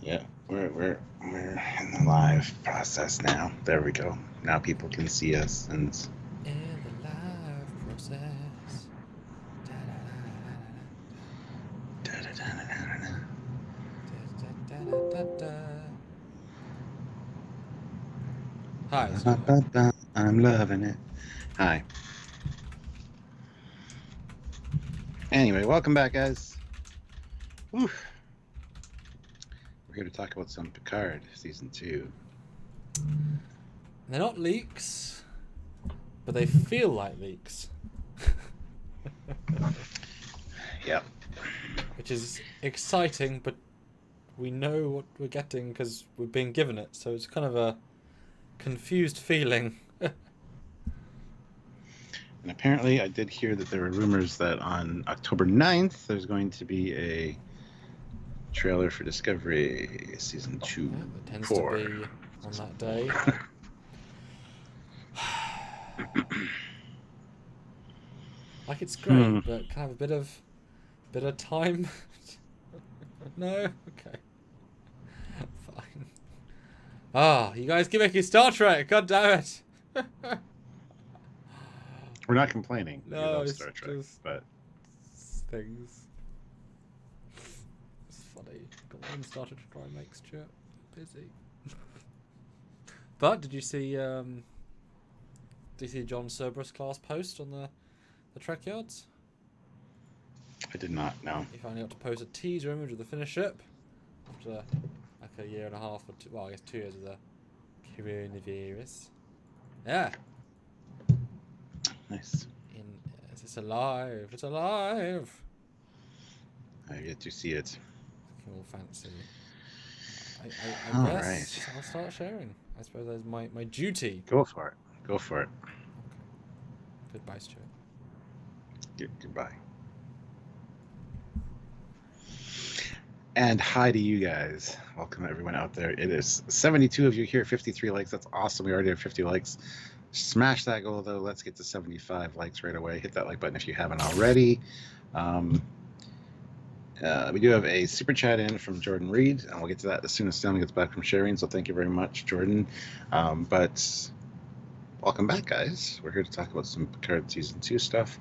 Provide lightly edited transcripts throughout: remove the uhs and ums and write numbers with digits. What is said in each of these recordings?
Yeah, we're in the live process now. There we go. Now people can see us and In the live process. Hi, so I'm loving it. Hi. Anyway, welcome back, guys. Whew. We're here to talk about some Picard season 2. they're not leaks, but they feel like leaks. Yep. Which is exciting, but we know what we're getting because we're being given it, so it's kind of a confused feeling. And apparently I did hear that there were rumors that on October 9th there's going to be a trailer for Discovery season 2. Yeah, it tends 4. to be on that day. Like it's great, but can I have a bit of time? No? Okay. Fine. Ah, you guys keep making Star Trek, god damn it! We're not complaining. We No, love it's Star Trek, just but things. It's funny. Got one started to try and make Stuart busy. But did you see John Cerberus class post on the Trekyards? I did not know. He finally got to post a teaser image of the finished ship after like a year and a half or I guess 2 years of the coronavirus. Yeah. Nice. It's alive. It's alive. I get to see it. Looking all fancy. I All guess right. I'll start sharing. I suppose that's my duty. Go for it. Go for it. Okay. Goodbye, Stuart. Goodbye. And hi to you guys. Welcome everyone out there. It is 72 of you here, 53 likes. That's awesome. We already have 50 likes. Smash that goal though. Let's get to 75 likes right away. Hit that like button if you haven't already. We do have a super chat in from Jordan Reed, and we'll get to that as soon as Stanley gets back from sharing. So thank you very much, Jordan. But welcome back, guys. We're here to talk about some Picard season 2 stuff,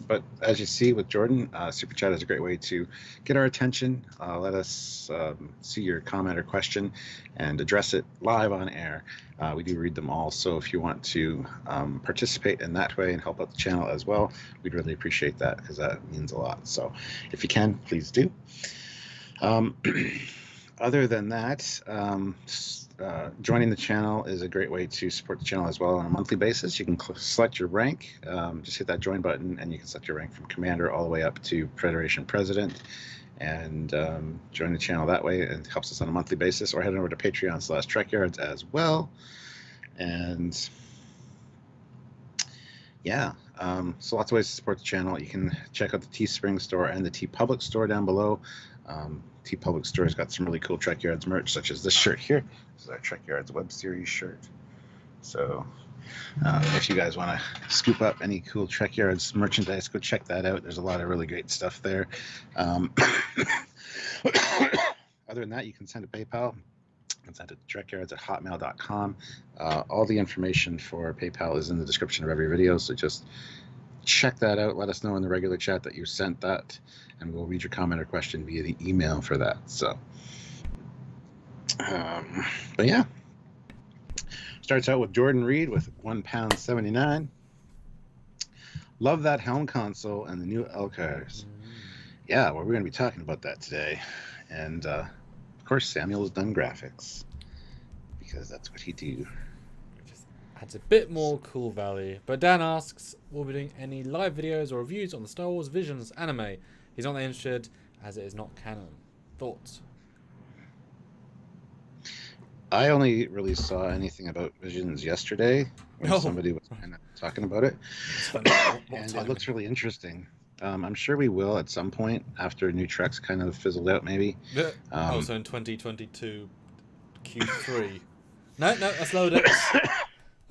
but as you see with Jordan, super chat is a great way to get our attention. Let us see your comment or question and address it live on air. We do read them all, so if you want to participate in that way and help out the channel as well, we'd really appreciate that because that means a lot. So if you can, please do. Other than that, joining the channel is a great way to support the channel as well on a monthly basis. You can select your rank, just hit that join button, and you can select your rank from commander all the way up to Federation president, and join the channel that way. It helps us on a monthly basis. Or head over to Patreon/Trekyards as well. And yeah, so lots of ways to support the channel. You can check out the Teespring store and the TeePublic store down below. TeePublic store has got some really cool Trekyards merch, such as this shirt here. This is our Trekyards web series shirt. So if you guys want to scoop up any cool Trekyards merchandise, go check that out. There's a lot of really great stuff there. Other than that, you can send a PayPal. You can send it to trekyards@hotmail.com. All the information for PayPal is in the description of every video, so just check that out. Let us know in the regular chat that you sent that, and we'll read your comment or question via the email for that. So, but yeah, starts out with Jordan Reed with £1.79. Love that helm console and the new LCARS. Yeah, well, we're going to be talking about that today, and of course, Samuel's done graphics because that's what he do. Adds a bit more cool value. But Dan asks, will we be doing any live videos or reviews on the Star Wars Visions anime? He's not that interested as it is not canon. Thoughts? I only really saw anything about Visions yesterday when somebody was kind of talking about it. And it looks really interesting. I'm sure we will at some point after New Trek's kind of fizzled out, maybe. So in 2022 Q3. No, that's loaded.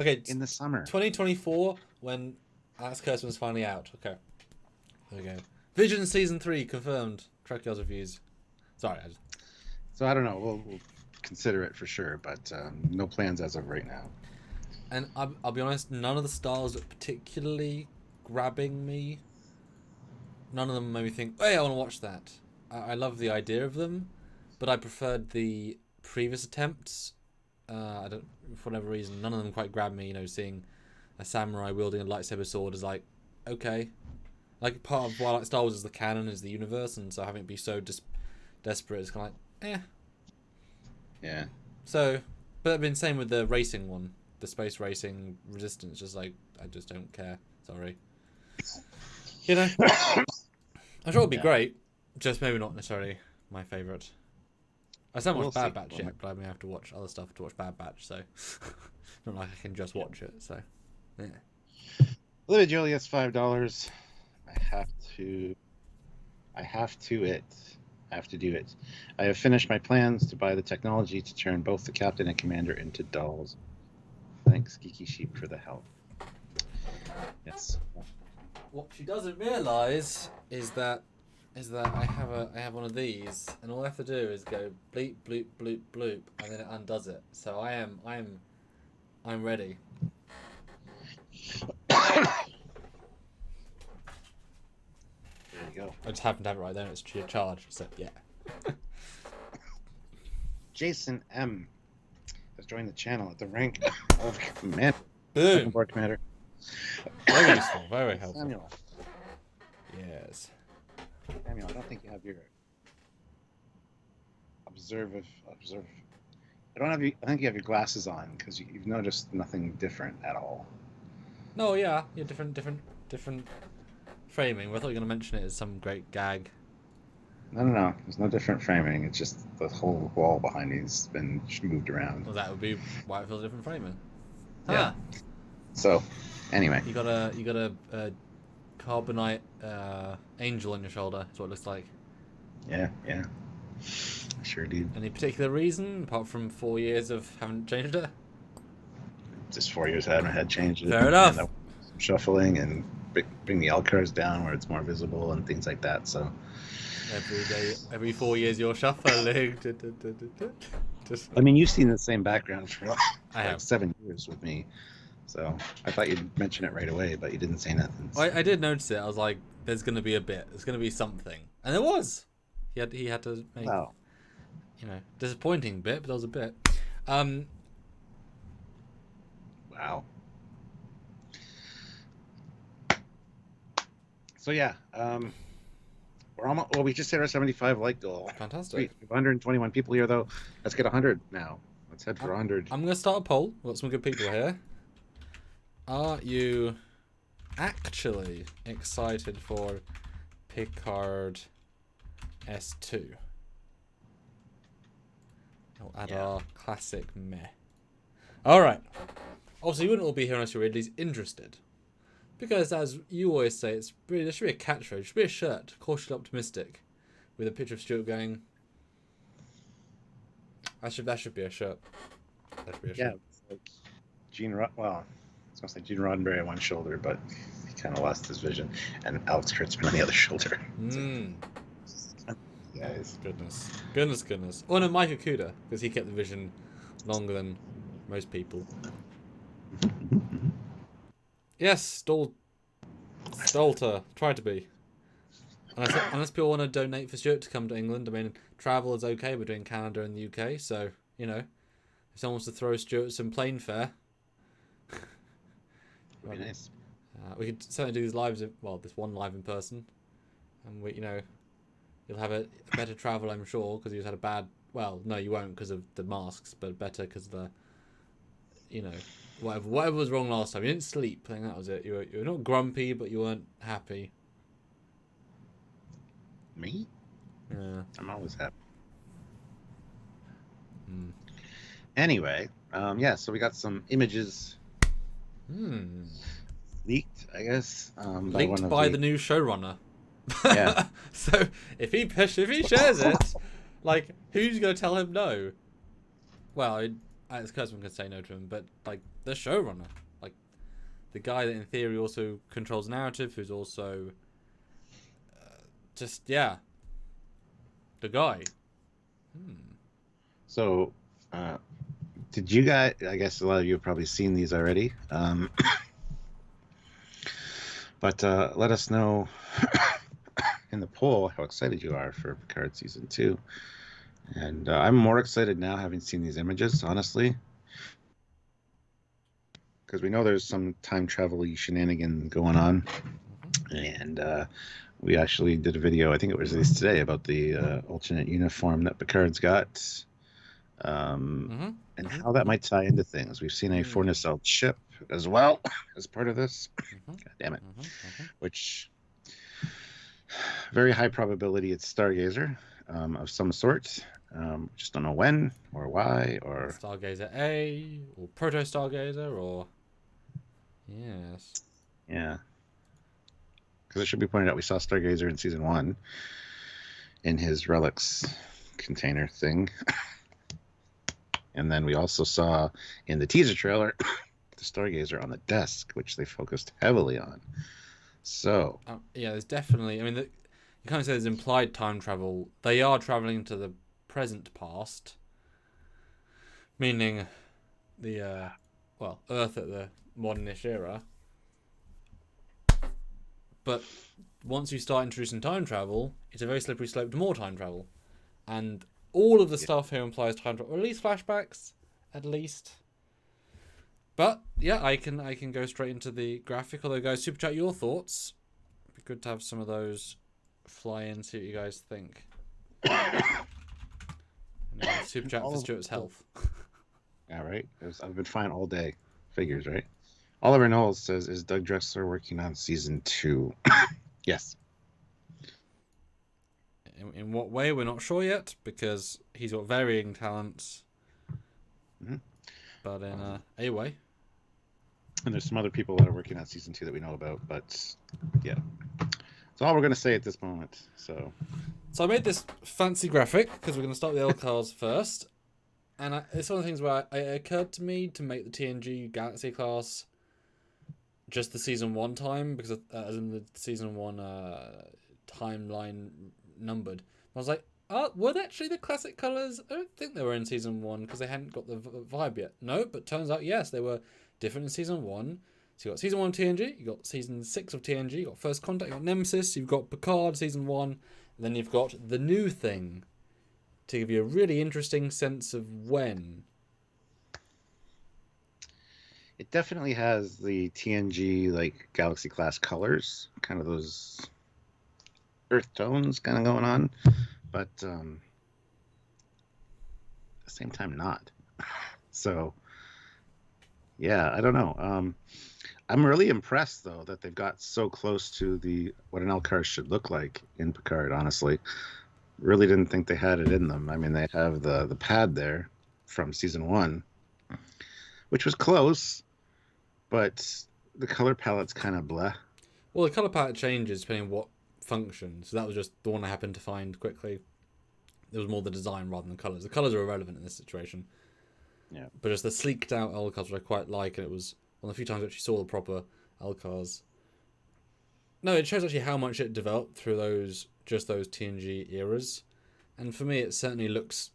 Okay, in the summer. 2024, when Alex Kurtzman's finally out. Okay. There we go. Vision Season 3 confirmed. Trekyards reviews. Sorry. So I don't know. We'll consider it for sure, but no plans as of right now. And I'll be honest, none of the styles are particularly grabbing me. None of them made me think, hey, I want to watch that. I love the idea of them, but I preferred the previous attempts. I don't, for whatever reason, none of them quite grabbed me. You know, seeing a samurai wielding a lightsaber sword is like, okay. Like, part of why I like Star Wars is the canon, is the universe, and so having it be so desperate is kind of like, eh. Yeah. So, but I've been same with the racing one, the space racing Resistance. Just like, I just don't care. Sorry. You know, I'm sure it'll be great. Just maybe not necessarily my favourite. I still haven't watched Bad Batch yet, but I may have to watch other stuff to watch Bad Batch. So, not like I can just watch it. So, yeah. Olivia Julius, $5. I have to do it. I have finished my plans to buy the technology to turn both the captain and commander into dolls. Thanks, Geeky Sheep, for the help. Yes. What she doesn't realise is that I have one of these, and all I have to do is go bleep bloop bloop bloop, and then it undoes it. So I'm ready. There you go. I just happen to have it right there, and it's charged. So yeah. Jason M has joined the channel at the rank of Commander. Boom. Board Commander. Very useful. Very helpful. Samuel. Yes. Samuel, I don't think you have your observe. I think you have your glasses on because you've noticed nothing different at all. No, yeah, different framing. I thought you were going to mention it as some great gag. No. There's no different framing. It's just the whole wall behind me's been moved around. Well, that would be why it feels different framing. Yeah. So, anyway. You got a carbonite angel on your shoulder. That's what it looks like. Yeah. I sure do. Any particular reason apart from 4 years of haven't changed it? Just 4 years I haven't had changed it. Fair enough. And shuffling and bring the LCARS down where it's more visible and things like that. So every 4 years you're shuffling. I mean, you've seen the same background for like 7 years with me. So I thought you'd mention it right away, but you didn't say nothing. So. I did notice it. I was like, there's going to be a bit. There's going to be something. And there was. He had to make, disappointing bit, but there was a bit. Wow. So yeah, we're almost. Well, we just hit our 75 like goal. Fantastic. Sweet. We have 121 people here, though. Let's get 100 now. Let's head for 100. I'm gonna start a poll. We've got some good people here. Are you actually excited for Picard S2? I'll add our classic meh. All right. Obviously, you wouldn't all be here unless you're really interested. Because, as you always say, there should be a catchphrase. There should be a shirt, cautiously optimistic, with a picture of Stuart going. That should be a shirt. That should be a shirt. Yeah. Like Gene Roddenberry on one shoulder, but he kind of lost his vision, and Alex Kurtzman on the other shoulder. Guys. Goodness. Oh no, Mike Okuda, because he kept the vision longer than most people. Yes, Stolter. Tried to be. Unless people want to donate for Stuart to come to England. I mean, travel is okay between Canada and the UK, so, if someone wants to throw Stuart some plane fare. Would be nice. We could certainly do these lives, this one live in person. And you'll have a better travel, I'm sure, because you just had a bad, well, no, you won't because of the masks, but better because of the, whatever was wrong last time. You didn't sleep. I think that was it. You were not grumpy, but you weren't happy. Me? Yeah. I'm always happy. Anyway, so we got some images leaked, I guess. Linked by the new showrunner. Yeah. So if he shares it, who's going to tell him no? Well, Alex Kurtzman can say no to him, but the showrunner, the guy that in theory also controls narrative, who's also the guy. So, did you guys? I guess a lot of you have probably seen these already. But let us know in the poll how excited you are for Picard season 2. And I'm more excited now, having seen these images, honestly, because we know there's some time travel-y shenanigan going on. And we actually did a video, I think it was released today, about the alternate uniform that Picard's got, and how that might tie into things. We've seen a Fornacelt ship as well as part of this. God damn it. Which, very high probability it's Stargazer of some sort. Just don't know when or why or... Stargazer A or Proto Stargazer or... Yes. Yeah. Because it should be pointed out we saw Stargazer in season 1 in his relics container thing. And then we also saw in the teaser trailer the Stargazer on the desk, which they focused heavily on. So... yeah, there's definitely... I mean, you kind of say there's implied time travel. They are traveling to the present past. Meaning the, Earth at the modernish era. But once you start introducing time travel, it's a very slippery slope to more time travel. And all of the stuff here implies time travel, or at least flashbacks, at least. But yeah, I can go straight into the graphic. Although, guys, super chat your thoughts. It'd be good to have some of those fly in, see what you guys think. Super chat for Stuart's health. Yeah, right. I've been fine all day. Figures, right? Oliver Knowles says, "Is Doug Drexler working on season 2?" Yes. In what way, we're not sure yet, because he's got varying talents. But in a way. And there's some other people that are working on season 2 that we know about, but yeah. That's all we're going to say at this moment. So I made this fancy graphic, because we're going to start with LCARS first. And it's one of the things where it occurred to me to make the TNG Galaxy class just the season 1 time, because as in the season 1 timeline numbered. I was like, were they actually the classic colours? I don't think they were in season 1 because they hadn't got the vibe yet. No, but turns out, yes, they were different in season 1. So you got season 1 of TNG, you got season 6 of TNG, you got First Contact, you got Nemesis, you've got Picard season 1, and then you've got the new thing to give you a really interesting sense of when. it definitely has the TNG like Galaxy class colors, kind of those earth tones kind of going on, but at the same time not. So yeah, I don't know. I'm really impressed though that they've got so close to what an LCARS should look like in Picard. Honestly, really didn't think they had it in them. I mean, they have the pad there from season 1, which was close, but the color palette's kind of blah. Well, the color palette changes depending on what function. So that was just the one I happened to find quickly. It was more the design rather than the colors. The colors are irrelevant in this situation. Yeah. But just the sleeked out LCARS, which I quite like, and it was one of the few times I actually saw the proper LCARS. No, it shows actually how much it developed through those TNG eras. And for me, it certainly looks,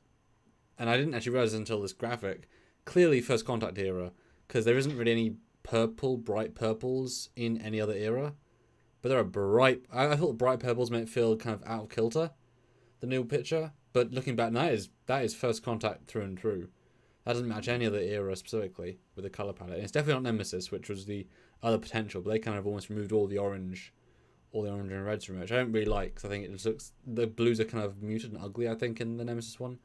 and I didn't actually realize until this graphic, clearly First Contact era, because there isn't really any bright purples in any other era. But there are bright, I thought bright purples made it feel kind of out of kilter, the new picture. But looking back now, that is First Contact through and through. That doesn't match any other era specifically with the colour palette. And it's definitely not Nemesis, which was the other potential, but they kind of almost removed all the orange and reds from it, which I don't really like, because I think it just looks, the blues are kind of muted and ugly, I think, in the Nemesis one.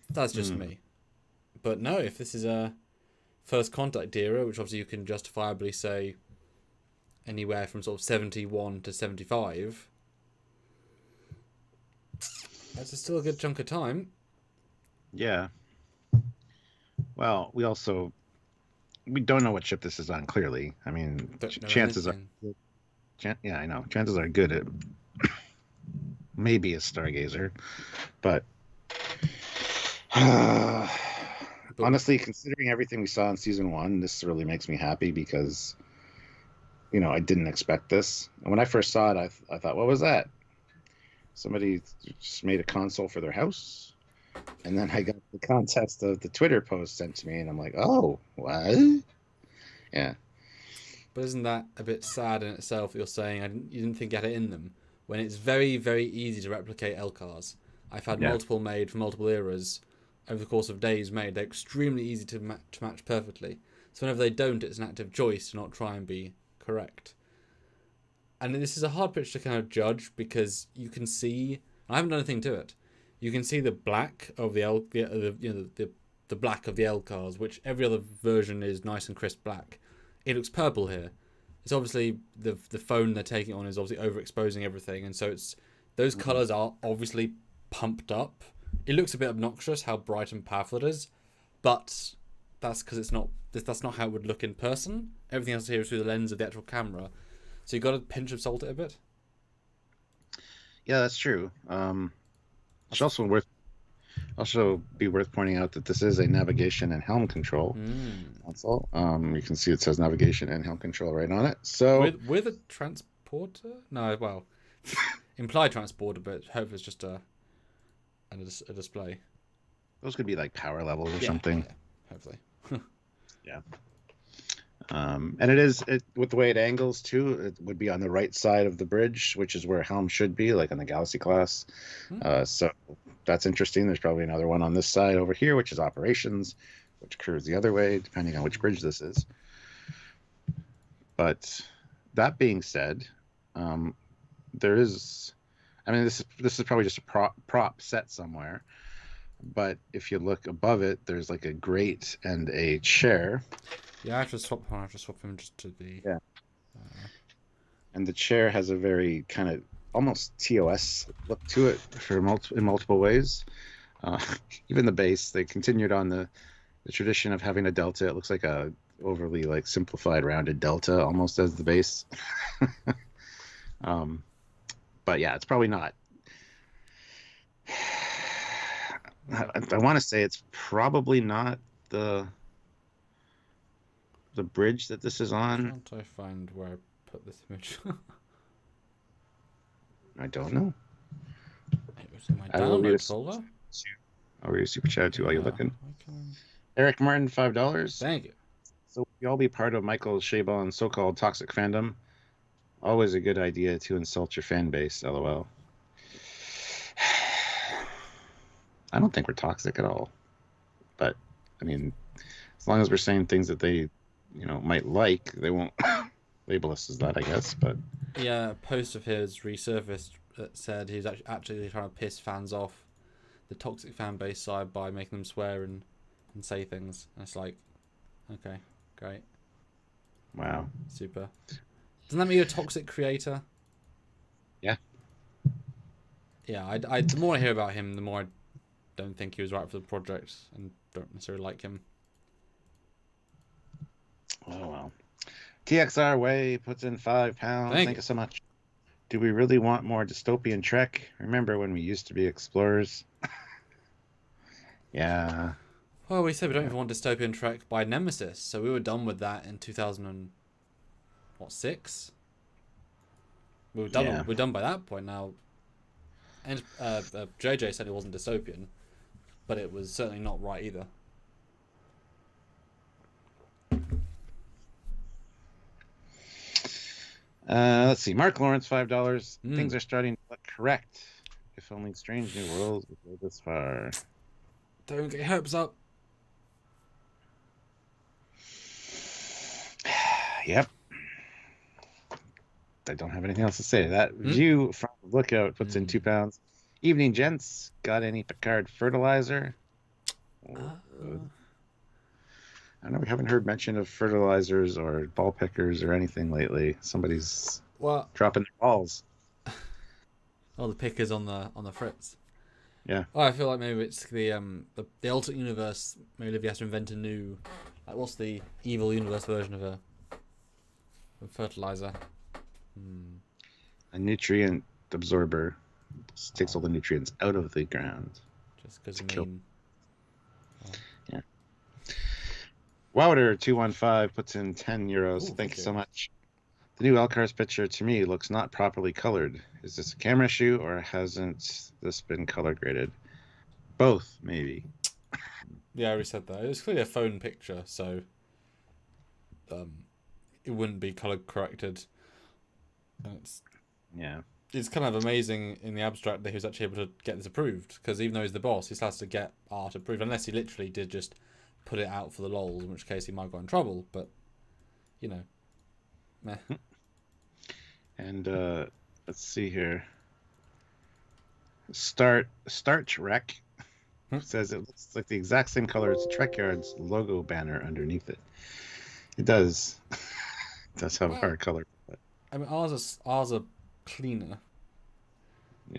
That's just me. But no, if this is a First Contact era, which obviously you can justifiably say anywhere from sort of 71 to 75, that's still a good chunk of time. Yeah. Well, we don't know what ship this is on, clearly. I mean, chances are... Yeah, I know. Chances are good at maybe a Stargazer. But honestly, considering everything we saw in season 1, this really makes me happy because, I didn't expect this. And when I first saw it, I thought, what was that? Somebody just made a console for their house? And then I got the context of the Twitter post sent to me, and I'm like, oh, what? Yeah. But isn't that a bit sad in itself that you're saying you didn't think you had it in them, when it's very, very easy to replicate LCARS? I've had multiple made from multiple eras over the course of days made. They're extremely easy to match perfectly. So whenever they don't, it's an act of choice to not try and be correct. And this is a hard pitch to kind of judge because you can see, I haven't done anything to it, you can see the black of the black of the LCARS, which every other version is nice and crisp black. It looks purple here. It's obviously the phone they're taking on is obviously overexposing everything, and so it's those colours are obviously pumped up. It looks a bit obnoxious how bright and powerful it is, but that's because that's not how it would look in person. Everything else here is through the lens of the actual camera, so you got to pinch of salt it a bit. Yeah, that's true. It's also be worth pointing out that this is a navigation and helm control. That's all. You can see it says navigation and helm control right on it. So with a transporter? No, well, implied transporter, but hopefully it's just a display. Those could be like power levels or something. Yeah, hopefully. Yeah. And it with the way it angles too, it would be on the right side of the bridge, which is where helm should be, like on the Galaxy class. So that's interesting. There's probably another one on this side over here, which is operations, which curves the other way, depending on which bridge this is. But that being said, there is, I mean, this is probably just a prop set somewhere. But if you look above it, there's like a grate and a chair. Yeah, I have to swap him just to the... Yeah. And the chair has a very kind of almost TOS look to it in multiple ways. Even the base, they continued on the tradition of having a delta. It looks like a overly like simplified rounded delta almost as the base. But yeah, it's probably not. I want to say it's probably not the bridge that this is on. Can't I find where I put this image? I don't know. It was in my download folder. I'll read a super chat too while you're looking. Eric Martin, $5. Thank you. So we all be part of Michael Chabon's so-called toxic fandom. Always a good idea to insult your fan base. LOL. I don't think we're toxic at all. But I mean, as long as we're saying things that they, might like, they won't label us as that, I guess. But yeah, a post of his resurfaced that said he's actually trying to piss fans off the toxic fan base side by making them swear and say things. And it's like, okay, great. Wow. Super. Doesn't that mean you're a toxic creator? Yeah. Yeah, I the more I hear about him, the more I don't think he was right for the project and don't necessarily like him. Oh, well. TXR Way puts in £5. Thank you so much. Do we really want more dystopian Trek? Remember when we used to be explorers? Yeah. Well, we said we don't even want dystopian Trek by Nemesis, so we were done with that in 2006. We were done. Yeah. We're done by that point now. And JJ said it wasn't dystopian, but it was certainly not right either. Let's see. Mark Lawrence, $5. Things are starting to look correct. If only Strange New Worlds would go this far. Don't get your hopes up. Yep. I don't have anything else to say. That view from Lookout puts in £2. Evening, gents. Got any Picard fertilizer? I don't know. We haven't heard mention of fertilizers or ball pickers or anything lately. Somebody's dropping their balls. Oh, the pickers on the fritz. Yeah. Oh, I feel like maybe it's the alternate universe. Maybe Livy has to invent a new, like, what's the evil universe version of a fertilizer? A nutrient absorber. Just takes all the nutrients out of the ground. Just because Yeah. Wouter215 puts in €10. Ooh, Thank you so much. The new LCARS picture to me looks not properly colored. Is this a camera issue or hasn't this been color graded? Both, maybe. Yeah, I already said that. It was clearly a phone picture, so it wouldn't be color corrected. And it's kind of amazing in the abstract that he was actually able to get this approved, because even though he's the boss, he still has to get art approved, unless he literally did just put it out for the lols, in which case he might have got in trouble, but, you know, meh. And let's see here. Star Trek says it looks like the exact same color as the Trekyards logo banner underneath it. It does. It does have a hard color. But... I mean, ours are cleaner,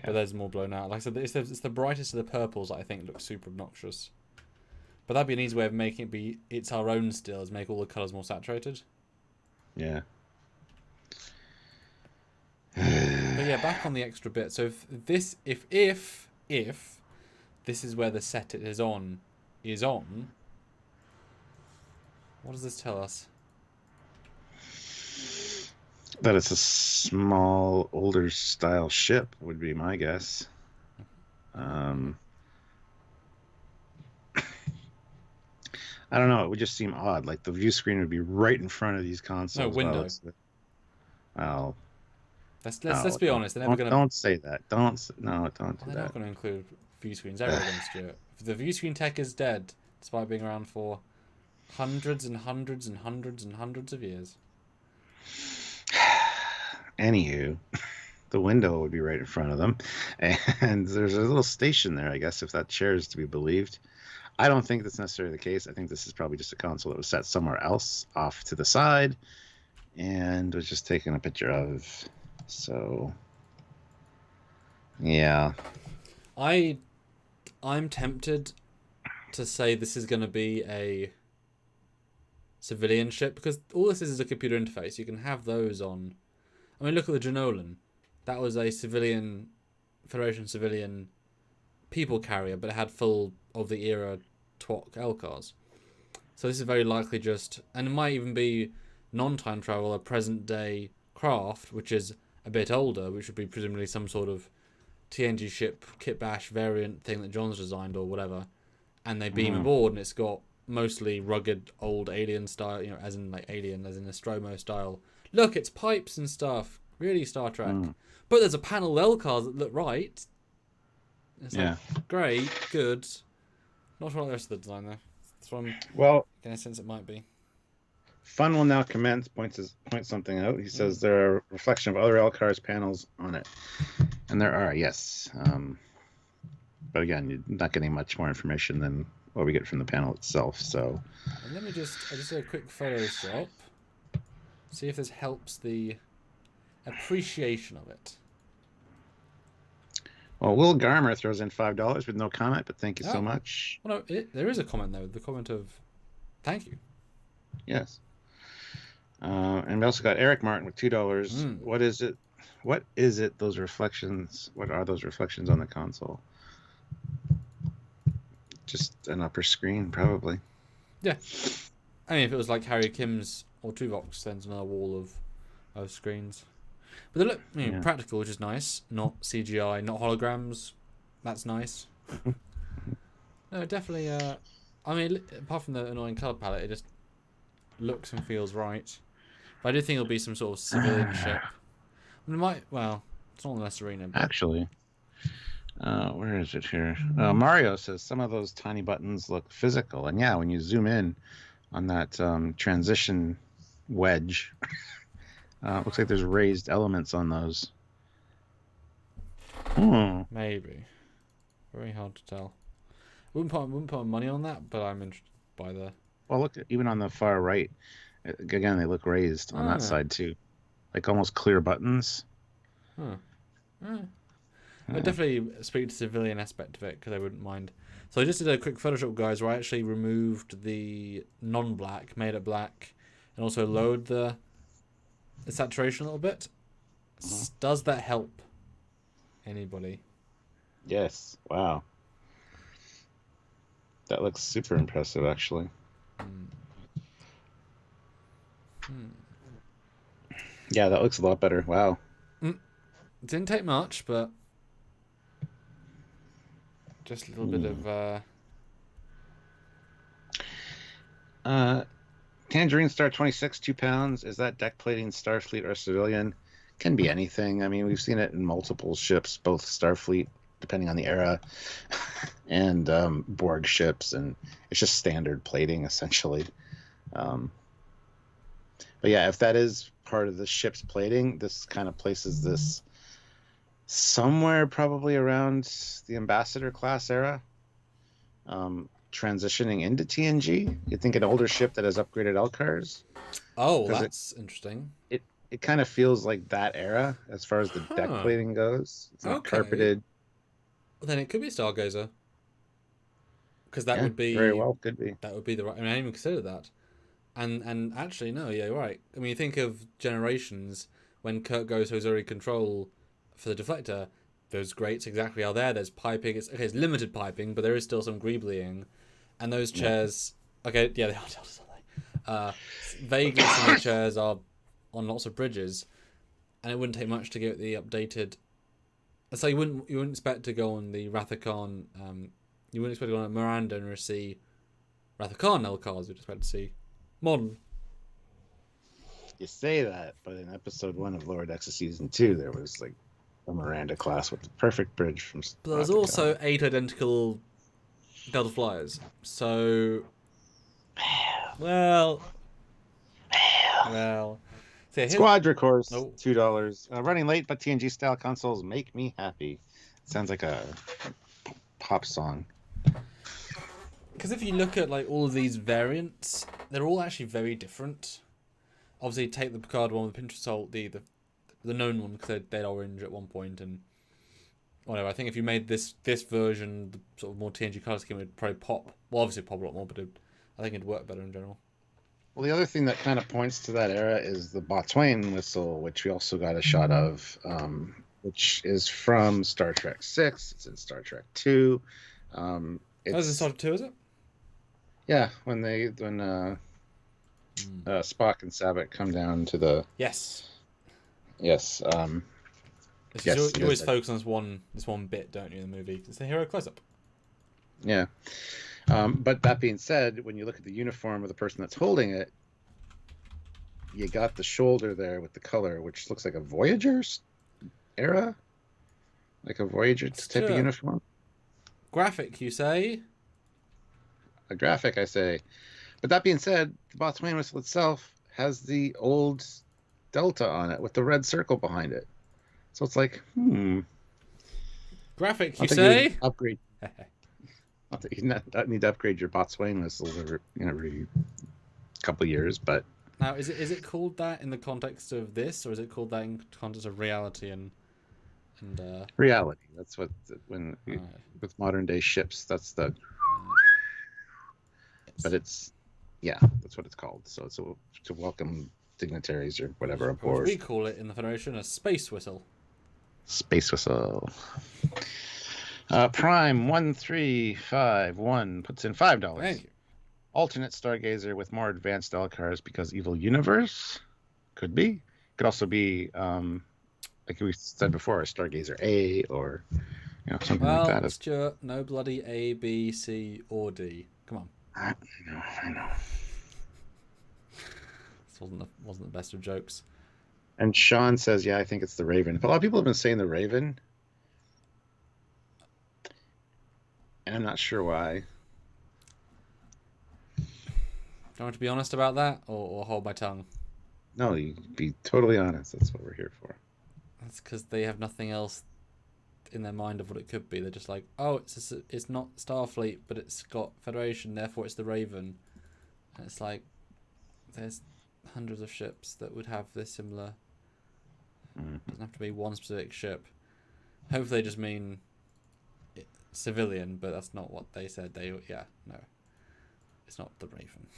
but there's more blown out. Like I said, it's the brightest of the purples that I think looks super obnoxious. But that'd be an easy way of making it be it's our own still, is make all the colours more saturated. Yeah. But yeah, back on the extra bit. So if this is where the set it is on, what does this tell us? That it's a small, older style ship would be my guess. I don't know. It would just seem odd. Like the view screen would be right in front of these consoles. No window. Well, let's be honest. They're never going to. Don't say that. Don't do that. They're not going to include view screens. Everyone's going to do it. If the view screen tech is dead, despite being around for hundreds and hundreds and hundreds and hundreds of years. Anywho, the window would be right in front of them, and there's a little station there, I guess, if that chair is to be believed. I don't think that's necessarily the case. I think this is probably just a console that was set somewhere else off to the side and was just taken a picture of. So, yeah. I'm tempted to say this is going to be a civilian ship, because all this is a computer interface. You can have those on. I mean, look at the Janolan. That was a civilian, Federation civilian people carrier, but it had full of the era TWOC LCARS. So this is very likely just, and it might even be non-time travel, a present day craft, which is a bit older, which would be presumably some sort of TNG ship, Kit Bash variant thing that John's designed or whatever, and they beam aboard, and it's got mostly rugged old alien style, you know, as in like Alien, as in Nostromo style. Look, it's pipes and stuff, really Star Trek. But there's a panel of LCARS that look right. It's like, great, good. Not sure about the rest of the design though. That's what I'm getting a sense it might be. Fun will now commence. Points something out. He says there are a reflection of other LCARS panels on it, and there are, yes. But again, you're not getting much more information than what we get from the panel itself. So, and I just did a quick Photoshop. See if this helps the appreciation of it. Well, Will Garmer throws in $5 with no comment, but thank you so much. Well, no, there is a comment though. The comment of thank you. Yes. And we also got Eric Martin with $2. What is it? What is it? Those reflections. What are those reflections on the console? Just an upper screen, probably. Yeah. I mean, if it was like Harry Kim's or Tuvok's, then it's another wall of screens. But they look practical, which is nice. Not CGI, not holograms. That's nice. No, definitely. I mean, apart from the annoying color palette, it just looks and feels right. But I do think it'll be some sort of civilian ship. I mean, it's not on the Sirena. But... Actually, where is it here? Mario says some of those tiny buttons look physical, and yeah, when you zoom in on that transition wedge, looks like there's raised elements on those. Maybe. Very hard to tell. Wouldn't put money on that, but I'm interested by the. Well, look, even on the far right, again, they look raised on that side too, like almost clear buttons. I definitely speak to the civilian aspect of it because I wouldn't mind. So I just did a quick Photoshop, guys, where I actually removed the non-black, made it black, and also lowered the saturation a little bit. Does that help anybody? Yes. Wow. That looks super impressive, actually. Yeah, that looks a lot better. Wow. Didn't take much, but Just a little bit of Tangerine Star 26, 2 pounds. Is that deck plating, Starfleet, or civilian? Can be anything. I mean, we've seen it in multiple ships, both Starfleet, depending on the era, and Borg ships, and it's just standard plating, essentially. But yeah, if that is part of the ship's plating, this kind of places this somewhere probably around the Ambassador class era. Transitioning into TNG, you think an older ship that has upgraded LCARS? Oh, that's interesting. It kind of feels like that era as far as the deck plating goes. It's not carpeted. Well, then it could be Stargazer, because that would be very well could be. That would be the right. I mean, I didn't even consider that. And actually, no, yeah, you're right. I mean, you think of Generations when Kirk goes to auxiliary control for the deflector. Those grates exactly are there. There's piping. It's limited piping, but there is still some greebling. And those chairs, okay, yeah, they are tilted, aren't they? Vaguely similar chairs are on lots of bridges, and it wouldn't take much to get the updated. So you wouldn't expect to go on the Rathacon. You wouldn't expect to go on Miranda and see Rathacon LCARS. You'd expect to see modern. You say that, but in episode 1 of Lower Decks of season 2, there was like a Miranda class with the perfect bridge from. But there was also 8 identical Delta Flyers. So, well. So Squadra course, $2. Running late, but TNG style consoles make me happy. Sounds like a pop song. Because if you look at like all of these variants, they're all actually very different. Obviously, take the Picard one with pinch of salt, the known one, because they're orange at one point, and whatever. I think if you made this version, the sort of more TNG color scheme, would probably pop. Well, obviously pop a lot more, but I think it'd work better in general. Well, the other thing that kind of points to that era is the boatswain whistle, which we also got a shot of, which is from Star Trek 6. It's in Star Trek 2. It's in Star Trek 2, is it? Yeah, when Spock and Sabat come down to the... Yes. Yes. You always focus on this one bit, don't you, in the movie? It's the hero close-up. Yeah. But that being said, when you look at the uniform of the person that's holding it, you got the shoulder there with the color, which looks like a Voyager era? Like a Voyager type of uniform? Graphic, you say? A graphic, I say. But that being said, the boatswain whistle itself has the old Delta on it with the red circle behind it. So it's like, Graphic, you say? Upgrade. You need to upgrade your boatswain whistles every couple years, but now is it called that in the context of this, or is it called that in context of reality and reality? That's what with modern day ships. That's the. But it's that's what it's called. So it's to welcome dignitaries or whatever aboard. We call it in the Federation a space whistle. Space whistle. Prime 1351 puts in $5. Thank you. Alternate Stargazer with more advanced LCARS because Evil Universe could be. Could also be like we said before, a Stargazer A or something like that. Stuart, no bloody A, B, C, or D. Come on. I know. This wasn't the best of jokes. And Sean says, "Yeah, I think it's the Raven." But a lot of people have been saying the Raven. And I'm not sure why. Do you want to be honest about that, or hold my tongue? No, you be totally honest. That's what we're here for. That's because they have nothing else in their mind of what it could be. They're just like, oh, it's not Starfleet, but it's got Federation, therefore it's the Raven. And it's like, there's hundreds of ships that would have this similar. It doesn't have to be one specific ship. Hopefully they just mean civilian, but that's not what they said. No, it's not the Raven.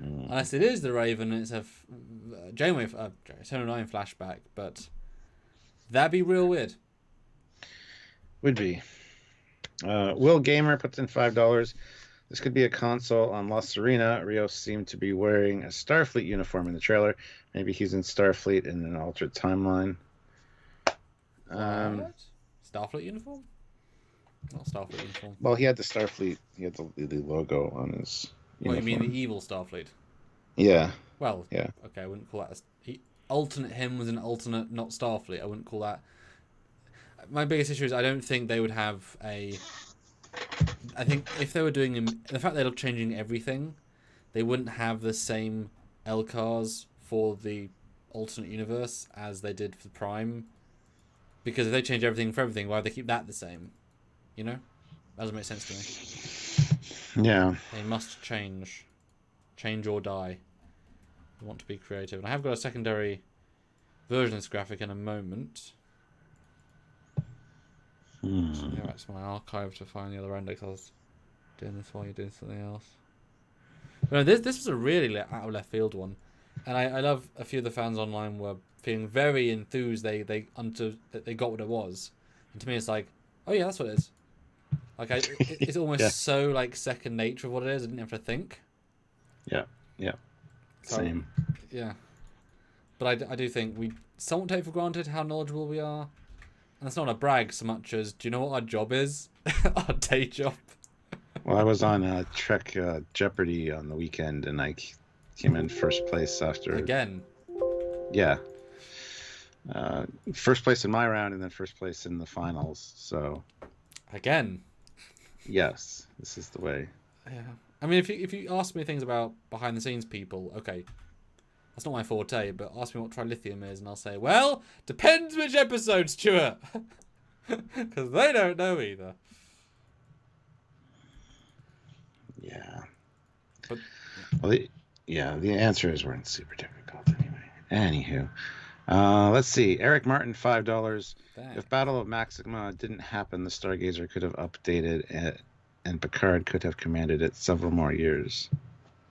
Unless it is the Raven, it's a Janeway 709 flashback, but that'd be real weird. Would be. Will Gamer puts in $5. This could be a console on La Sirena. Rios seemed to be wearing a Starfleet uniform in the trailer. Maybe he's in Starfleet in an altered timeline. Starfleet uniform? Not Starfleet uniform. Well, he had the Starfleet. He had the logo on his. What, you mean uniform. the evil Starfleet? Yeah. Well, Yeah. okay, I wouldn't call that. Alternate him was an alternate, not Starfleet. I wouldn't call that. My biggest issue is I don't think they would have a. I think if they were doing the fact they're changing everything, they wouldn't have the same LCARS for the alternate universe as they did for Prime. Because if they change everything for everything, why would they keep that the same? You know? That doesn't make sense to me. Yeah. They must change. Change or die. I want to be creative. And I have got a secondary version of this graphic in a moment. Yeah, that's my archive to find the other index. I was doing this while you're doing something else. But no, this was a really out of left field one. And I love a few of the fans online were feeling very enthused they got what it was. And to me it's like, oh yeah, that's what it is. Like it's almost so like second nature of what it is. I didn't have to think. Yeah. So, Same. Yeah. But I do think we somewhat take for granted how knowledgeable we are. And that's not a brag so much as, do you know what our job is? Our day job. Well, I was on Trek Jeopardy on the weekend, and I came in first place after. Again. Yeah. First place in my round, and then first place in the finals. So. Again. Yes, this is the way. Yeah. I mean, if you ask me things about behind the scenes people, okay, that's not my forte. But ask me what trilithium is, and I'll say, well, depends which episode, Stuart, because they don't know either. Yeah. But well, the answer is we're super difficult anyway. Anywho, let's see. Eric Martin, $5. If Battle of Maxima didn't happen, the Stargazer could have updated it, and Picard could have commanded it several more years.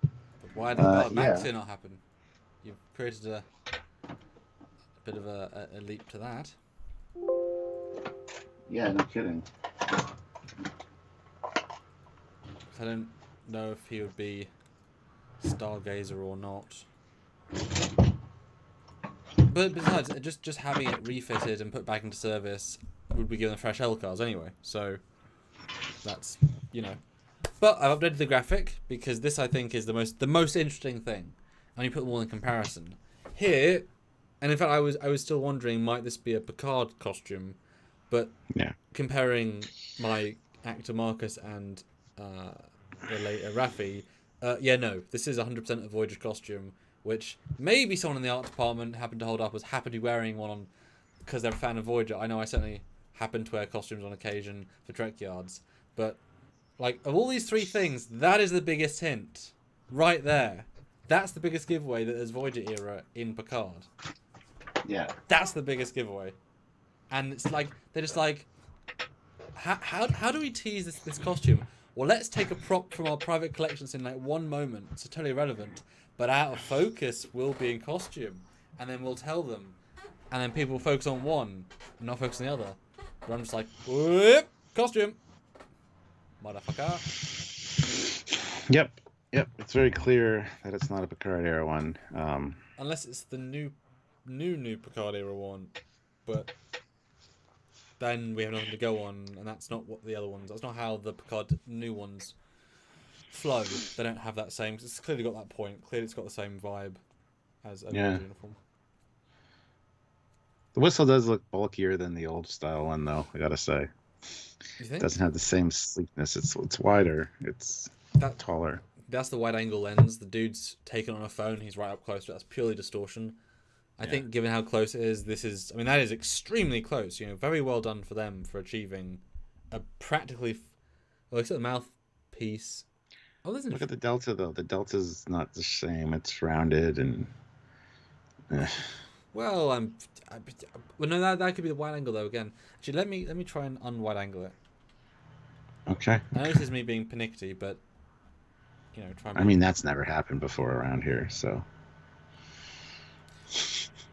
But why did Battle of Maxima not happen? You've created a bit of a leap to that. Yeah, no kidding. I don't know if he would be Stargazer or not. But besides, just having it refitted and put back into service would be given fresh LCARS anyway. So that's, you know. But I've updated the graphic because this, I think, is the most interesting thing. And you put them all in comparison. Here, and in fact, I was still wondering, might this be a Picard costume? But comparing my actor Marcus and the later Raffi, no, this is 100% a Voyager costume, which maybe someone in the art department happened to hold up, was happy to be wearing one on because they're a fan of Voyager. I know I certainly happen to wear costumes on occasion for Trekyards, but like of all these three things, that is the biggest hint right there. That's the biggest giveaway that there's Voyager era in Picard. Yeah, that's the biggest giveaway, and it's like they're just like, how do we tease this costume? Well, let's take a prop from our private collections in like one moment. It's totally irrelevant, but out of focus will be in costume, and then we'll tell them, and then people will focus on one and not focus on the other. But I'm just like, whoop, costume, motherfucker. Yep. It's very clear that it's not a Picard era one. Unless it's the new Picard era one, but then we have nothing to go on, and that's not what the other ones. That's not how the Picard new ones flow. They don't have that same. It's clearly got that point. Clearly, it's got the same vibe as a uniform. The whistle does look bulkier than the old style one, though. I gotta say, it doesn't have the same sleekness. It's wider. It's taller. That's the wide angle lens. The dude's taken on a phone. He's right up close to it. That's purely distortion. I think, given how close it is, that is extremely close. You know, very well done for them for achieving a practically, except the mouthpiece. Oh, look at the delta though. The delta's not the same. It's rounded and. Well, no, that could be the wide angle though. Again, actually, let me try and unwide angle it. Okay. I know this is me being panicky, but you know, try. I mean, that's never happened before around here, so.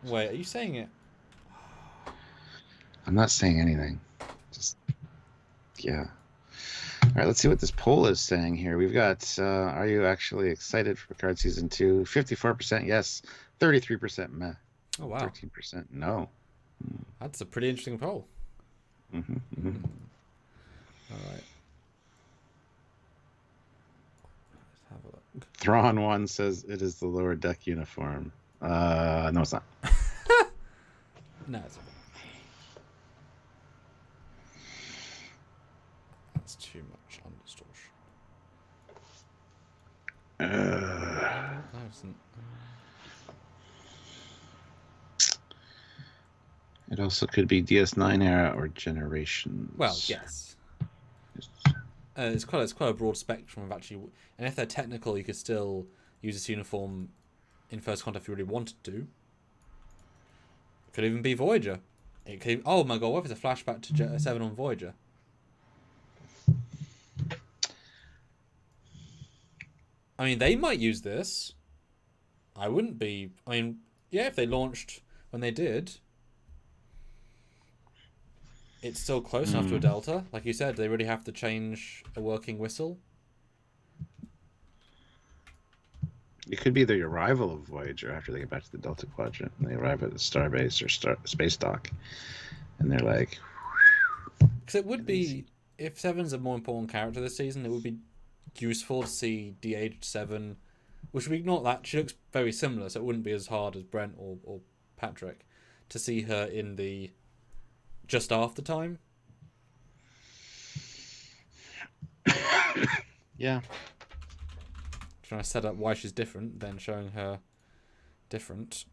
Wait, are you saying it? I'm not saying anything. Just, yeah. All right, let's see what this poll is saying here. We've got, are you actually excited for Picard Season 2? 54% yes, 33% meh. Oh, wow. 13% no. That's a pretty interesting poll. Thrawn 1 says it is the lower deck uniform. No, it's not. No, it's okay. That's too much on distortion. It also could be DS9 era or Generations. Well, yes. It's quite a broad spectrum of actually, and if they're technical, you could still use this uniform in First Contact if you really wanted to. It could even be Voyager. It could. Oh my god! What if it's a flashback to 7 on Voyager? I mean, they might use this. I wouldn't be. I mean, yeah, if they launched when they did, it's still close enough to a Delta. Like you said, they really have to change a working whistle. It could be the arrival of Voyager after they get back to the Delta Quadrant. And they arrive at the Starbase or Space Dock. And they're like... Because it would be... If Seven's a more important character this season, it would be useful to see de-aged Seven, which would be not that... She looks very similar, so it wouldn't be as hard as Brent or Patrick to see her in the... just after time. Yeah. Trying to set up why she's different, then showing her different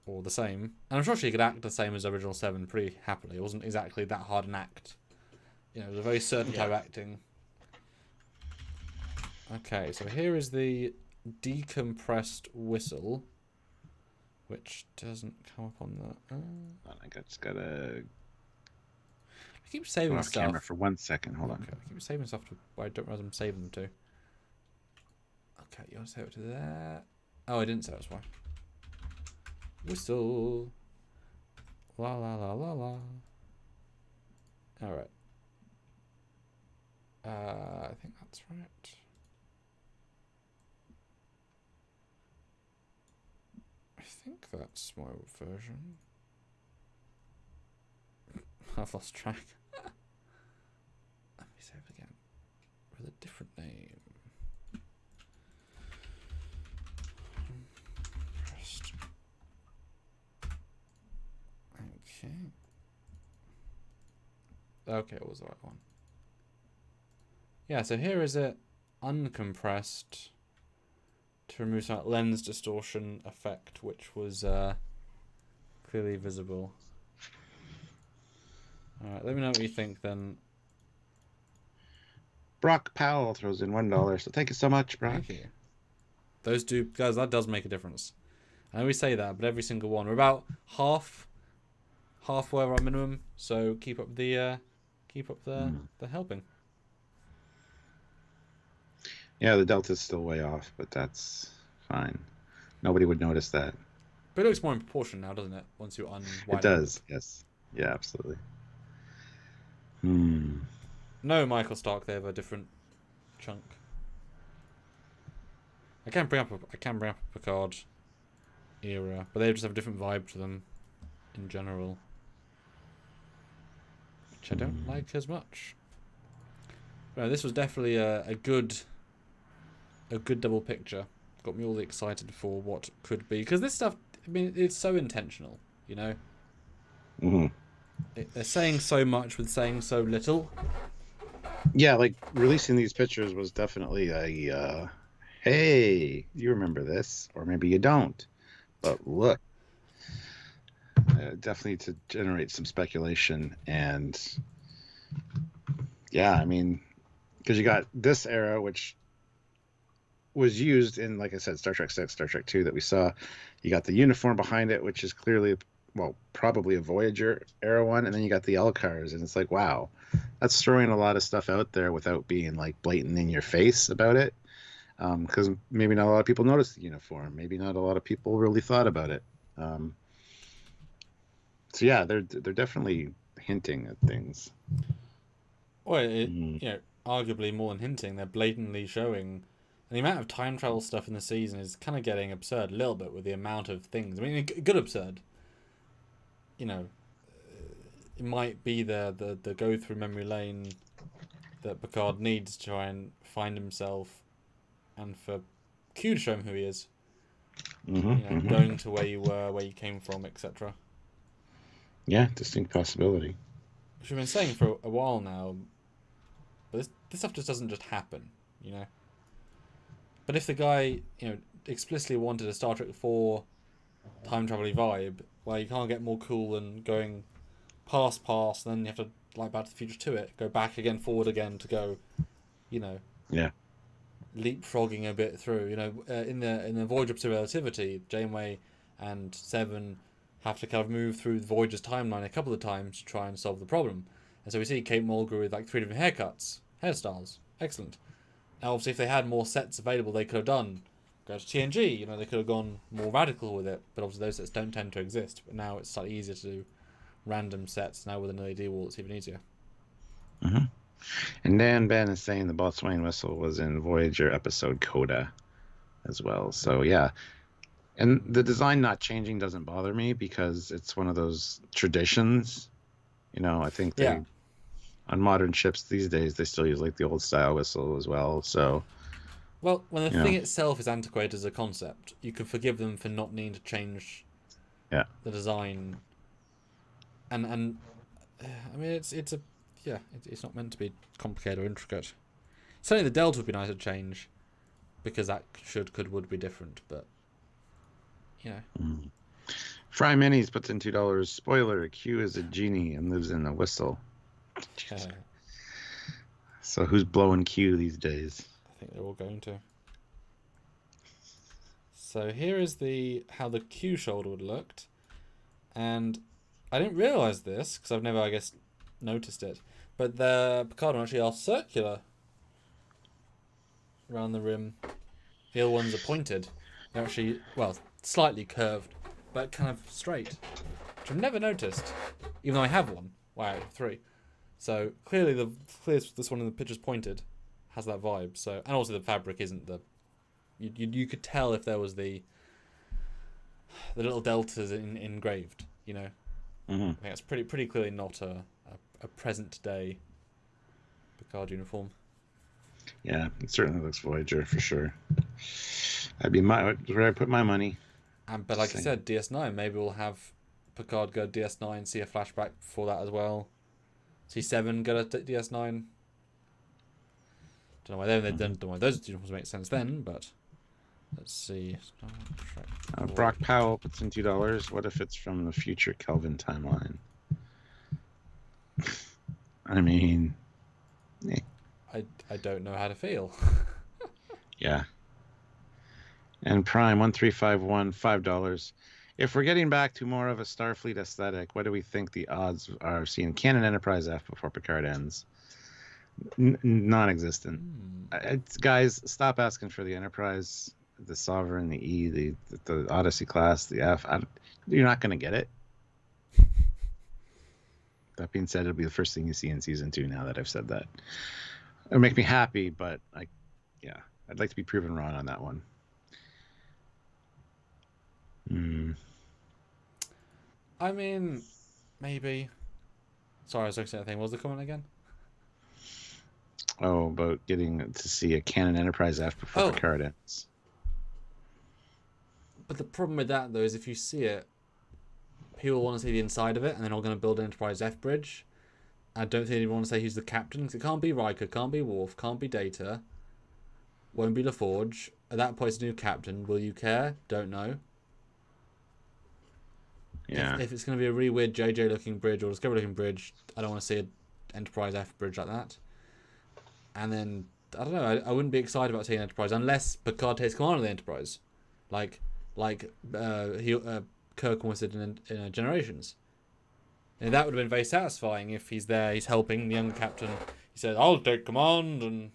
or the same. And I'm sure she could act the same as original Seven pretty happily. It wasn't exactly that hard an act. You know, it was a very certain type of acting. Okay, so here is the decompressed whistle, which doesn't come up on the... I just gotta... I keep saving off stuff. camera for 1 second. Hold on. Okay, I keep saving stuff to where I don't realize I'm saving them to. Okay, you want to save it to there? Oh, I didn't save it, that's why. Whistle. La la la la la. Alright. I think that's right. I think that's my old version. I've lost track. Let me save again. With a different name. Okay, it was the right one. Yeah, so here is it uncompressed to remove some lens distortion effect, which was clearly visible. Alright, let me know what you think then. Brock Powell throws in $1, so thank you so much, Brock. Thank you. Those do, guys, that does make a difference. I know we say that, but every single one. We're about halfway our minimum, so keep up the helping. Yeah, the delta's still way off, but that's fine. Nobody would notice that. But it looks more in proportion now, doesn't it? Once you unwind it does, yes. Yeah, absolutely. No, Michael Stark, they have a different chunk. I can bring up a Picard era, but they just have a different vibe to them in general, which I don't like as much. But this was definitely a good double picture. Got me all excited for what could be, because this stuff, I mean, it's so intentional, you know. They're saying so much with saying so little. Yeah, like releasing these pictures was definitely a hey, you remember this, or maybe you don't, but look. Definitely to generate some speculation. And yeah, I mean, because you got this era, which was used in, like I said, Star Trek 6, Star Trek 2 that we saw. You got the uniform behind it, which is clearly, well, probably a Voyager era one. And then you got the LCARS, and it's like, wow, that's throwing a lot of stuff out there without being like blatant in your face about it. Because maybe not a lot of people noticed the uniform. Maybe not a lot of people really thought about it. So yeah, they're definitely hinting at things. Well, you know, arguably more than hinting, they're blatantly showing. And the amount of time travel stuff in the season is kind of getting absurd a little bit with the amount of things. I mean, good absurd. You know, it might be the go through memory lane that Picard needs to try and find himself, and for Q to show him who he is. Mm-hmm, Going to where you were, where you came from, etc. Yeah, distinct possibility. Which we've been saying for a while now. But this stuff just doesn't just happen, But if the guy, explicitly wanted a Star Trek 4 time travel vibe, well, you can't get more cool than going past, and then you have to, like Back to the Future to it, go back again, forward again to go, Yeah. leapfrogging a bit through. In the Voyager episode Relativity, Janeway and Seven have to kind of move through the Voyager's timeline a couple of times to try and solve the problem. And so we see Kate Mulgrew with like 3 different hairstyles. Excellent. Now, obviously, if they had more sets available, they could have go to TNG. They could have gone more radical with it. But obviously, those sets don't tend to exist. But now it's slightly easier to do random sets. Now with an LED wall, it's even easier. Mm-hmm. And Dan Ben is saying the boatswain whistle was in Voyager episode Coda as well. So, yeah. And the design not changing doesn't bother me because it's one of those traditions. I think on modern ships these days, they still use like the old style whistle as well. So, well, when the thing itself is antiquated as a concept, you can forgive them for not needing to change the design. And I mean, it's not meant to be complicated or intricate. Certainly, the delta would be nice to change because that would be different. But Fry Minis puts in $2. Spoiler: Q is a genie and lives in a whistle. So who's blowing Q these days? I think they're all going to. So here is how the Q shoulder would have looked, and I didn't realise this because I've never, I guess, noticed it. But the Picard ones actually are circular around the rim. The other ones are pointed. They're actually, well, slightly curved, but kind of straight, which I've never noticed, even though I have one. Wow, 3. So clearly this one in the picture's pointed, has that vibe. So, and also the fabric isn't you could tell if there was the little deltas engraved. Mm-hmm. I think it's pretty clearly not a present day Picard uniform. Yeah, it certainly looks Voyager for sure. That'd be where I put my money. But like I said, DS9, maybe we'll have Picard go to DS9, see a flashback for that as well. See 7 go to DS9. Don't know why don't know why those uniforms make sense then, but let's see. Brock Powell puts in $2. What if it's from the future Kelvin timeline? I mean, I don't know how to feel. Yeah. And Prime 1351, $5. If we're getting back to more of a Starfleet aesthetic, what do we think the odds are seeing Canon Enterprise F before Picard ends? Non-existent. Guys, stop asking for the Enterprise, the Sovereign, the E, the Odyssey class, the F. You're not going to get it. That being said, it'll be the first thing you see in season 2 now that I've said that. It'll make me happy, but I'd like to be proven wrong on that one. I mean, maybe. Sorry, I was looking at that thing. What was the comment again? Oh, about getting to see a Canon Enterprise F before Picard ends. But the problem with that, though, is if you see it, people want to see the inside of it, and they're not going to build an Enterprise F bridge. I don't think anyone want to say who's the captain, because it can't be Riker, can't be Worf, can't be Data, won't be LaForge. At that point, it's a new captain. Will you care? Don't know. Yeah. If it's going to be a really weird JJ-looking bridge or Discovery-looking bridge, I don't want to see an Enterprise F bridge like that. And then, I don't know, I wouldn't be excited about seeing Enterprise unless Picard takes command of the Enterprise. Like Kirk almost did in Generations. And that would have been very satisfying if he's there, he's helping the younger captain. He says, I'll take command,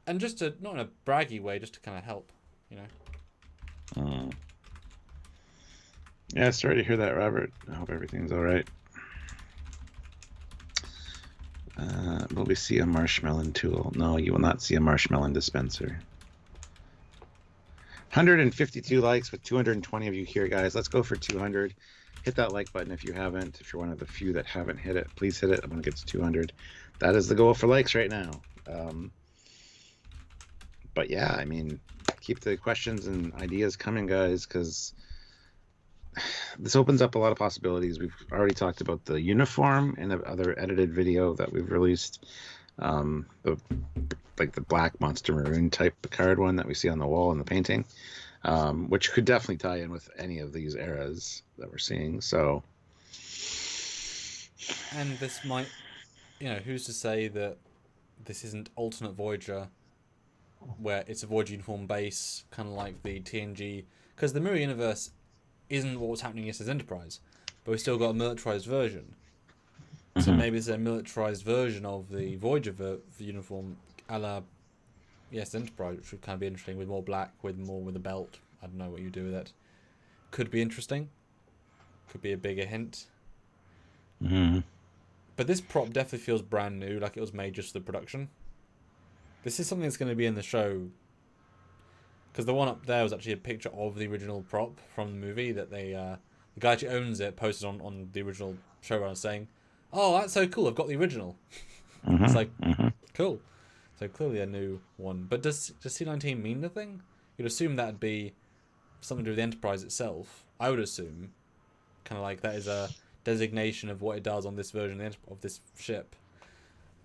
and just to, not in a braggy way, just to kind of help, Yeah, sorry to hear that, Robert. I hope everything's all right. Will we see a marshmallow tool? No, you will not see a marshmallow dispenser. 152 likes with 220 of you here, guys. Let's go for 200. Hit that like button if you haven't. If you're one of the few that haven't hit it, please hit it. I'm going to get to 200. That is the goal for likes right now. But yeah, I mean, keep the questions and ideas coming, guys, because this opens up a lot of possibilities. We've already talked about the uniform in the other edited video that we've released. The black monster maroon type Picard one that we see on the wall in the painting, which could definitely tie in with any of these eras that we're seeing. So, and this might, who's to say that this isn't alternate Voyager, where it's a Voyager uniform base, kind of like the TNG, because the mirror universe isn't what was happening yesterday's Enterprise, but we still got a militarized version. So maybe it's a militarized version of the Voyager uniform, a la Enterprise, which would kind of be interesting, with more black, with a belt. I don't know what you do with it. Could be interesting. Could be a bigger hint. But this prop definitely feels brand new, like it was made just for the production. This is something that's going to be in the show. Because the one up there was actually a picture of the original prop from the movie that the guy who owns it posted on the original showrunner saying, "Oh, that's so cool, I've got the original." It's like, cool. So clearly a new one. But does C-19 mean nothing? You'd assume that'd be something to do with the Enterprise itself. I would assume. Kind of like that is a designation of what it does on this version of this ship.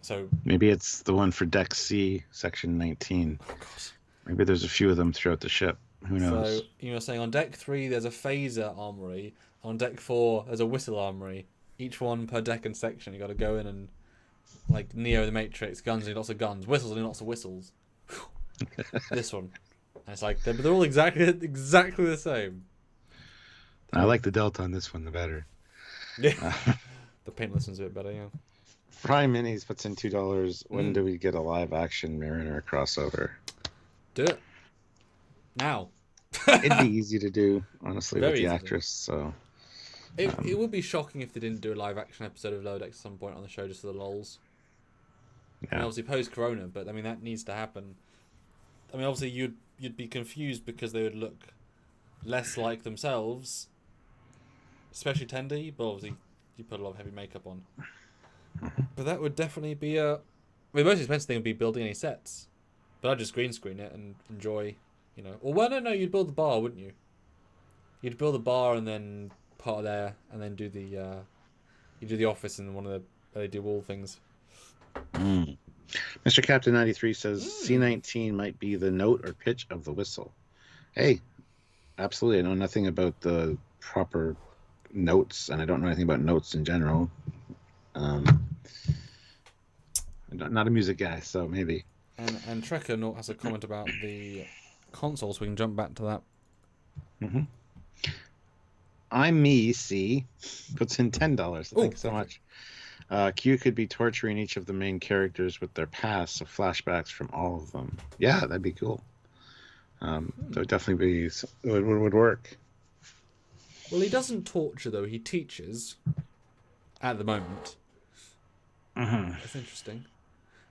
So maybe it's the one for Deck C, Section 19. Oh, God. Maybe there's a few of them throughout the ship. Who knows? So you were saying on Deck 3 there's a phaser armory. On Deck 4 there's a whistle armory. Each one per deck and section. You got to go in and, like Neo the Matrix, guns and lots of guns, whistles and lots of whistles. This one, and it's like they're all exactly the same. I like the Delta on this one the better. Yeah, the paintless one's a bit better. Yeah. Prime Minis puts in $2. When do we get a live action Mariner crossover? Do it now. It'd be easy to do, honestly, Very with the easy actress. So it would be shocking if they didn't do a live action episode of Lower Decks at some point on the show just for the lols. Yeah. I mean, obviously post Corona, but I mean that needs to happen. I mean, obviously you'd be confused because they would look less like themselves, especially Tendi. But obviously you put a lot of heavy makeup on. But that would definitely be a. I mean, the most expensive thing would be building any sets. But I'd just green screen it and enjoy, Or well, no, you'd build the bar, wouldn't you? You'd build the bar and then part of there, and then do the you do the office and one of the LED wall things. Mr. Captain 93 says C-19 might be the note or pitch of the whistle. Hey, absolutely. I know nothing about the proper notes, and I don't know anything about notes in general. I'm not a music guy, so maybe. And Trekker has a comment about the console, so we can jump back to that. I'm me, C, puts in $10. Thank you so much. Q could be torturing each of the main characters with their past, so flashbacks from all of them. Yeah, that'd be cool. That would definitely be... It would work. Well, he doesn't torture, though. He teaches at the moment. That's interesting.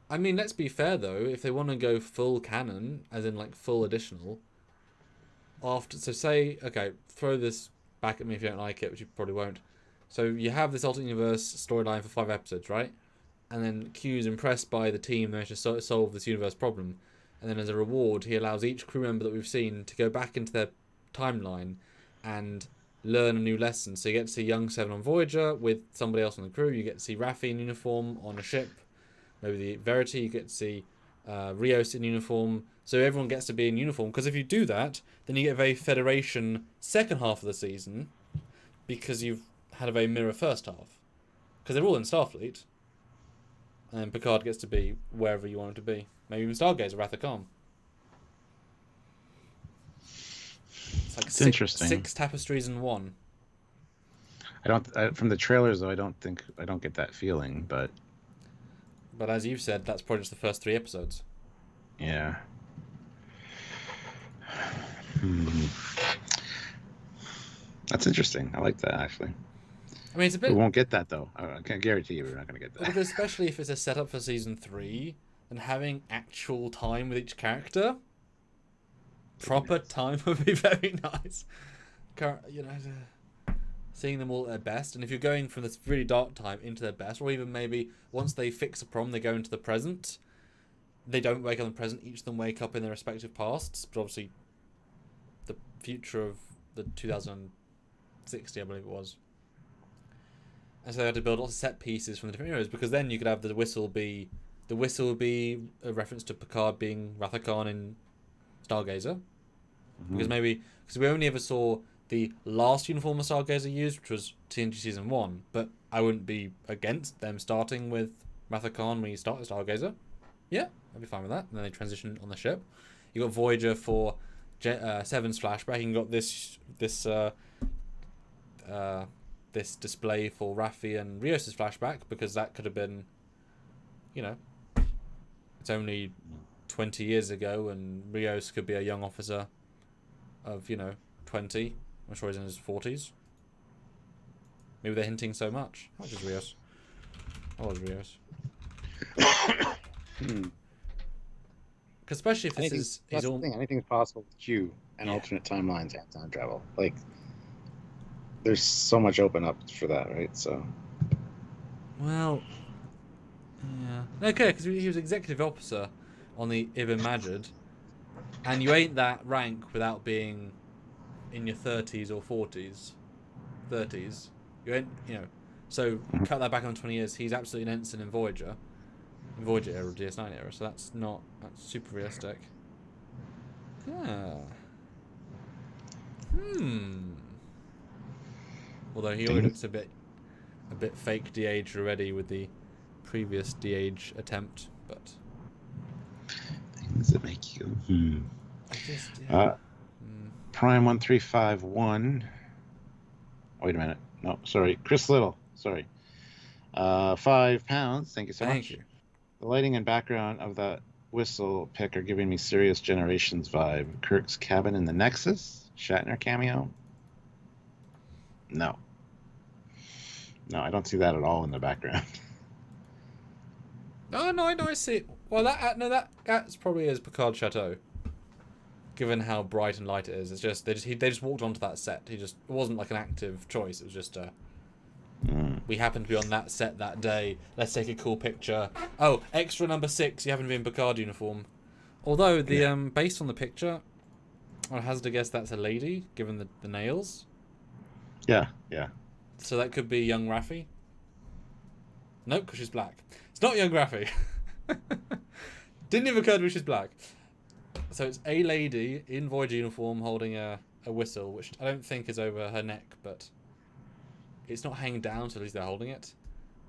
I mean, let's be fair, though. If they want to go full canon, as in, like, full additional, so say... Okay, throw this back at me if you don't like it, which you probably won't. So you have this alternate universe storyline for 5 episodes, right? And then Q's impressed by the team that managed to solve this universe problem. And then as a reward, he allows each crew member that we've seen to go back into their timeline and learn a new lesson. So you get to see Young Seven on Voyager with somebody else on the crew. You get to see Raffi in uniform on a ship. Maybe the Verity. You get to see Rios in uniform. So everyone gets to be in uniform. Because if you do that, then you get a very Federation second half of the season. Because you've had a very mirror first half. Because they're all in Starfleet. And Picard gets to be wherever you want him to be. Maybe even Stargazer, Wrath of Khan. It's like interesting. 6 tapestries in one. From the trailers, though, I don't get that feeling, but... But as you've said, that's probably just the first 3 episodes. Yeah. That's interesting. I like that, actually. I mean, it's a bit... We won't get that, though. I can't guarantee you we're not going to get that. Because especially if it's a setup for season 3, and having actual time with each character, proper time would be very nice. Seeing them all at their best, and if you're going from this really dark time into their best, or even maybe once they fix a problem, they go into the present, they don't wake up in the present. Each of them wake up in their respective pasts. But obviously, the future of the 2060, I believe it was. And so they had to build lots of set pieces from the different eras, because then you could have the whistle be a reference to Picard being Rathacon in Stargazer. Because we only ever saw the last uniform of Stargazer used, which was TNG Season 1, but I wouldn't be against them starting with Rathacon when you start with Stargazer. Yeah, I'd be fine with that. And then they transition on the ship. You got Voyager for Seven's flashback. You got this display for Raffi and Rios' flashback, because that could have been, it's only 20 years ago, and Rios could be a young officer of 20. I'm sure he's in his 40s. Maybe they're hinting so much. How much is Rios? How old is Rios? Because especially if this is anything's possible with Q and alternate timelines and time travel. Like, there's so much open up for that, right? So, well, yeah, okay, because he was executive officer on the Ibn Majid, and you ain't that rank without being in your 30s or 40s. You ain't, so cut that back on 20 years. He's absolutely an ensign in Voyager era, DS9 era. So that's super realistic. Yeah. Although he already looks a bit fake de-aged already with the previous de-age attempt, but things that make you. Prime 1351. Wait a minute. No, sorry. Chris Little. Sorry. £5. Thank you so much. Thank you. The lighting and background of that whistle pick are giving me serious Generations vibe. Kirk's cabin in the Nexus? Shatner cameo? No, I don't see that at all in the background. Oh, no, I see it. Well, that's probably is Picard Chateau. Given how bright and light it is, it's just they just walked onto that set. It wasn't like an active choice. It was just we happened to be on that set that day. Let's take a cool picture. Oh, extra number 6. You happen to be in Picard uniform. Although based on the picture, I hazard to guess that's a lady, given the nails. Yeah. So that could be young Raffi. Nope, because she's black. It's not young Raffi. Didn't even occur to me she's black. So it's a lady in Voyager uniform holding a whistle, which I don't think is over her neck, but it's not hanging down, so at least they're holding it.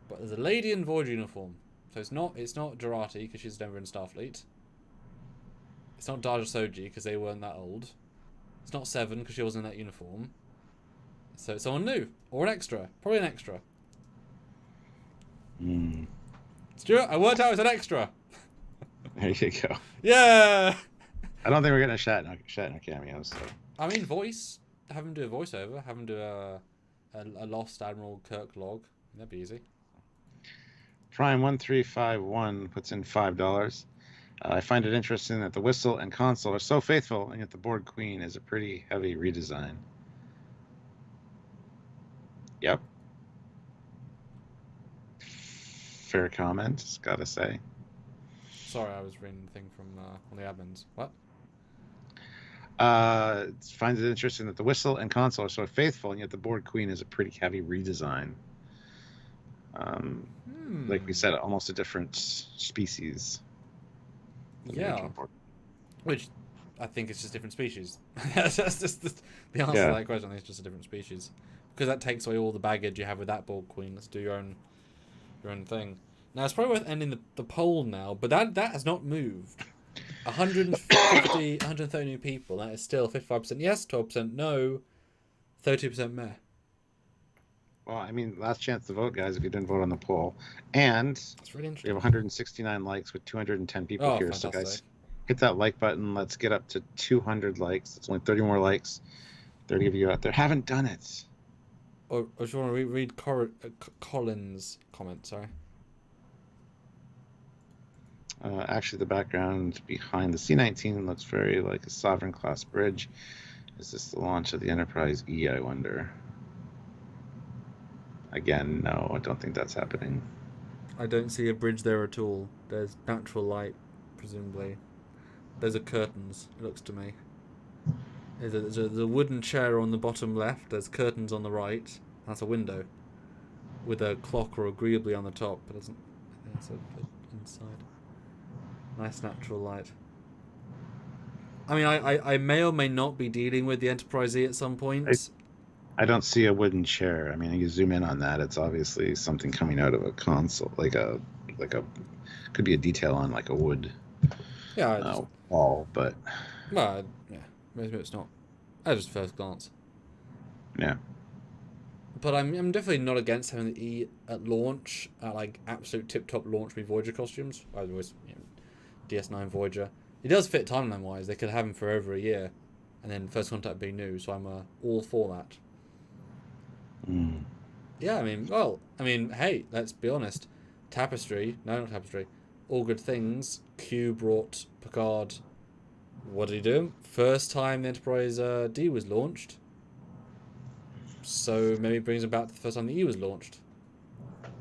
But there's a lady in Voyager uniform. So it's not Jurati, because she's never in Starfleet. It's not Daja Soji, because they weren't that old. It's not Seven, because she wasn't in that uniform. So it's someone new. Or an extra. Probably an extra. Stuart, I worked out it's an extra. There you go. Yeah! I don't think we're getting a Shatner cameo, so. I mean, voice. Have him do a voiceover. Have him do a Lost Admiral Kirk log. That'd be easy. Prime 1351 puts in $5. I find it interesting that the whistle and console are so faithful, and yet the Borg Queen is a pretty heavy redesign. Yep. Fair comment, gotta say. Sorry, I was reading the thing from one of the admins. What? Finds it interesting that the whistle and console are so faithful, and yet the Borg Queen is a pretty heavy redesign. Like we said, almost a different species. Yeah. Which I think it's just different species. That's just the answer to that question. I think it's just a different species. Because that takes away all the baggage you have with that Borg Queen. Let's do your own thing. Now, it's probably worth ending the poll now, but that has not moved. 130 new people. That is still 55% yes, 12% no, 30% meh. Well, I mean, last chance to vote, guys, if you didn't vote on the poll. And that's really interesting. We have 169 likes with 210 people here. Fantastic. So, guys, hit that like button. Let's get up to 200 likes. It's only 30 more likes. 30 of you out there haven't done it. Or do you want to read Colin's comment? Sorry. Actually, the background behind the C-19 looks very like a Sovereign class bridge. Is this the launch of the Enterprise E, I wonder? Again, no, I don't think that's happening. I don't see a bridge there at all. There's natural light presumably. Those are curtains, it looks to me. There's a wooden chair on the bottom left, there's curtains on the right, that's a window. With a clock or a greebling on the top, but doesn't. I think that's inside. Nice natural light. I mean, I may or may not be dealing with the Enterprise E at some point. I don't see a wooden chair. I mean, you zoom in on that, it's obviously something coming out of a console, like a could be a detail on like a wood wall, but well, yeah, maybe it's not. At just first glance. Yeah. But I'm definitely not against having the E at launch, like absolute tip-top launch with Voyager costumes. I was, DS9 Voyager. It does fit timeline-wise. They could have them for over a year, and then First Contact being new. So I'm all for that. Mm. Yeah, I mean, hey, let's be honest. Not Tapestry. All Good Things. Q brought Picard. What did he do? First time the Enterprise D was launched. So maybe it brings him back to the first time the E was launched.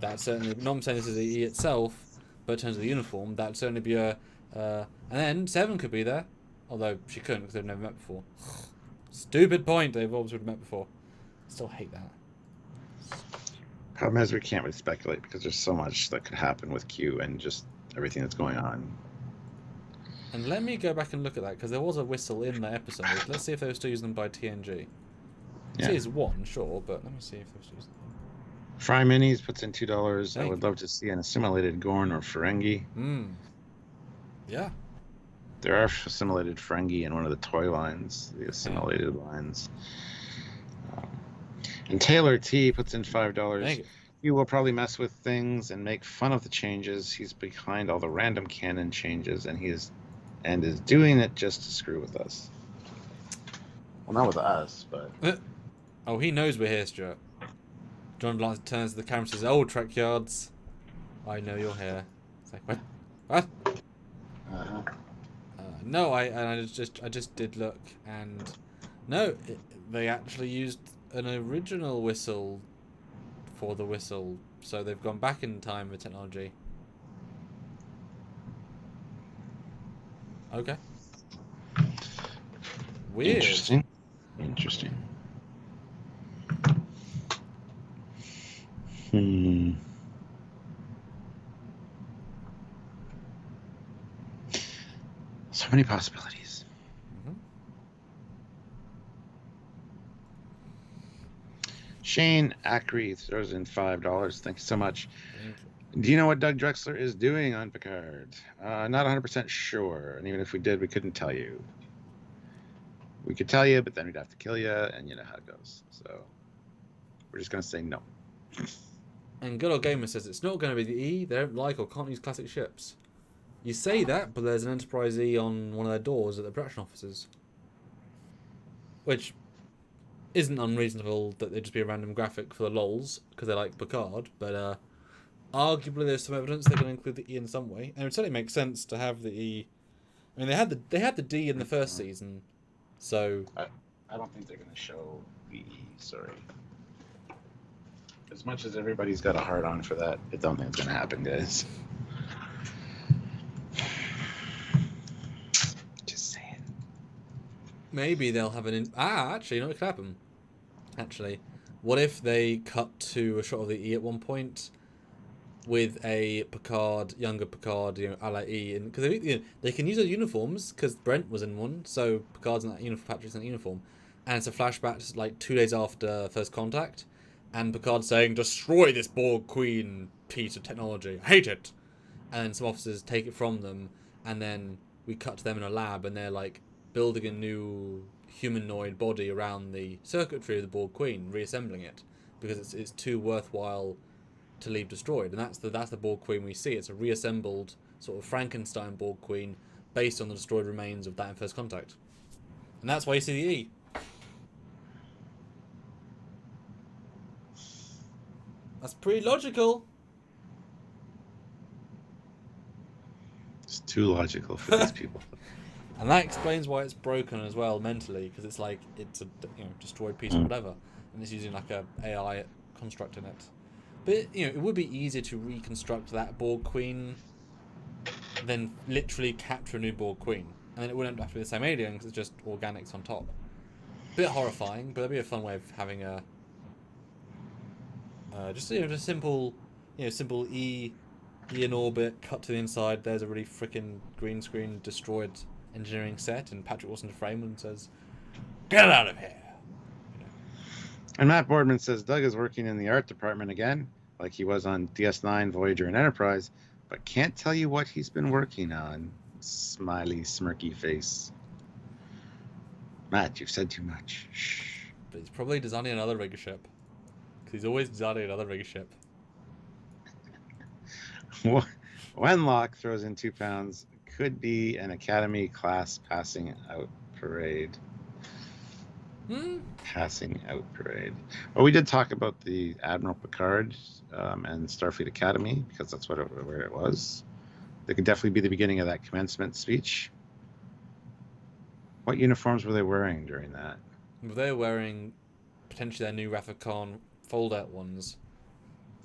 That certainly, not I'm saying this is the E itself, but in terms of the uniform, that would certainly be a. And then Seven could be there, although she couldn't because they've never met before. Stupid point. They've obviously met before. Still hate that. Problem is, we can't really speculate because there's so much that could happen with Q and just everything that's going on. And let me go back and look at that because there was a whistle in that episode. Let's see if they were still using them by TNG. Yeah. It is one, sure, but let me see if there's just. Fry Minis puts in $2. I would love to see an assimilated Gorn or Ferengi. Yeah. There are assimilated Ferengi in one of the toy lines, the assimilated lines. And Taylor T puts in $5. Thank you. He will probably mess with things and make fun of the changes. He's behind all the random canon changes, and is doing it just to screw with us. Well, not with us, but. Oh, he knows we're here, Stuart. John Blanc turns to the camera and says, "Oh, Trekyards, I know you're here." It's like, what? What? No, I just did look, and no, they actually used an original whistle for the whistle, so they've gone back in time with technology. Okay. Weird. Interesting. So many possibilities. Shane Acri throws in $5. Thank you so much. Do you know what Doug Drexler is doing on Picard? Not 100% sure, and even if we did, we couldn't tell you. We could tell you, but then we'd have to kill you, and you know how it goes. So we're just going to say no. And Good Old Gamer says it's not going to be the E. They don't like or can't use classic ships. You say that, but there's an Enterprise E on one of their doors at the production offices. Which isn't unreasonable that they'd just be a random graphic for the lols, because they like Picard, but arguably there's some evidence they're going to include the E in some way. And it would certainly make sense to have the E. I mean, they had the D in the first season, so... I don't think they're going to show the E, sorry. As much as everybody's got a hard-on for that, I don't think it's going to happen, guys. Just saying. Maybe they'll have actually, you know what could happen? Actually, what if they cut to a shot of the E at one point with a Picard, younger Picard, a la E, because they can use those uniforms because Brent was in one, so Picard's in that uniform, Patrick's in that uniform, and it's a flashback to like 2 days after First Contact. And Picard saying, "Destroy this Borg Queen piece of technology. I hate it." And some officers take it from them, and then we cut to them in a lab, and they're like building a new humanoid body around the circuitry of the Borg Queen, reassembling it because it's too worthwhile to leave destroyed. And that's the Borg Queen we see. It's a reassembled sort of Frankenstein Borg Queen based on the destroyed remains of that in First Contact, and that's why you see the E. That's pretty logical. It's too logical for these people. And that explains why it's broken as well mentally, because it's like it's a destroyed piece of whatever, and it's using like a AI construct in it. But it would be easier to reconstruct that Borg Queen then literally capture a new Borg Queen, and then it wouldn't have to be the same alien because it's just organics on top. Bit horrifying, but that'd be a fun way of having a just simple, simple E in orbit, cut to the inside. There's a really freaking green screen destroyed engineering set, and Patrick Wilson to frame and says, "Get out of here." And Matt Boardman says Doug is working in the art department again, like he was on DS9, Voyager, and Enterprise, but can't tell you what he's been working on. Smiley, smirky face. Matt, you've said too much. Shh. But he's probably designing another rig ship. Because he's always designing another rig ship. Wenlock throws in £2. Could be an Academy class passing out parade. Passing out parade. Well, we did talk about the Admiral Picard and Starfleet Academy, because that's where it was. They could definitely be the beginning of that commencement speech. What uniforms were they wearing during that? They were wearing potentially their new Rathacon fold-out ones.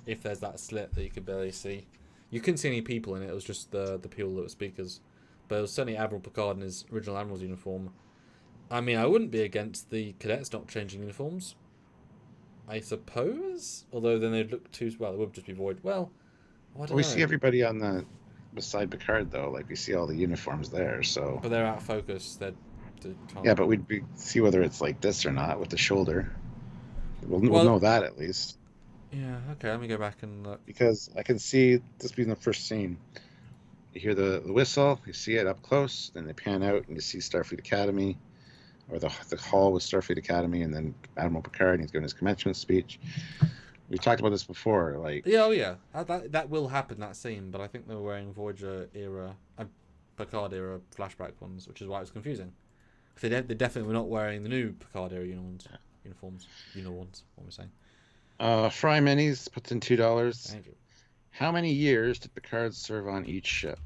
If there's that slit that you could barely see. You couldn't see any people in it. It was just the people that were speakers. But it was certainly Admiral Picard in his original Admiral's uniform. I mean, I wouldn't be against the cadets not changing uniforms. I suppose? Although then they'd look too... Well, it would just be void. Well, I don't know. We see everybody on the beside Picard, though. Like, we see all the uniforms there, so... But they're out of focus. Yeah, but we'd see whether it's like this or not with the shoulder. We'll know that at least. Yeah, okay, let me go back and look. Because I can see this being the first scene. You hear the whistle, you see it up close, then they pan out and you see Starfleet Academy, or the hall with Starfleet Academy, and then Admiral Picard, and he's giving his commencement speech. We've talked about this before, like... Yeah, oh yeah, that will happen, that scene, but I think they were wearing Voyager era, Picard era flashback ones, which is why it was confusing. Because they definitely were not wearing the new Picard era uniforms. What am I saying? Fry Minis puts in $2. Thank you. How many years did Picard serve on each ship?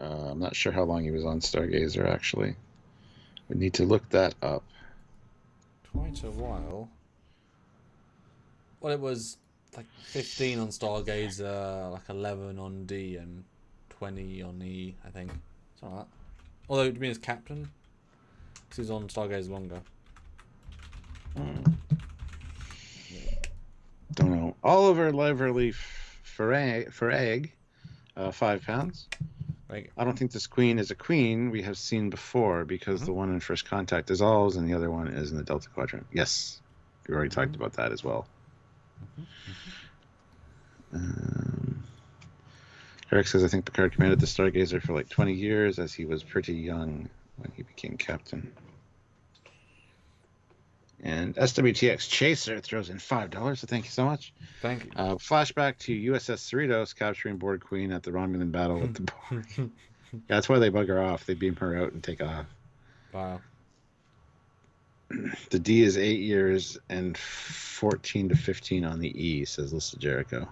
I'm not sure how long he was on Stargazer, actually. We need to look that up. Quite a while. Well, it was like 15 on Stargazer, like 11 on D, and 20 on E, I think. Something like that. Although, it means captain. Because he was on Stargazer longer. Don't know. Oliver Leverly Farag, £5. I don't think this queen is a queen we have seen before, because the one in First Contact is Ols and the other one is in the Delta Quadrant. Yes, we already talked about that as well. Eric says, I think Picard commanded the Stargazer for like 20 years, as he was pretty young when he became captain. And SWTX Chaser throws in $5, so thank you so much. Thank you. Flashback to USS Cerritos capturing Borg Queen at the Romulan battle with the Borg. Yeah, that's why they bug her off. They beam her out and take off. Wow. The D is 8 years and 14 to 15 on the E, says Lisa Jericho.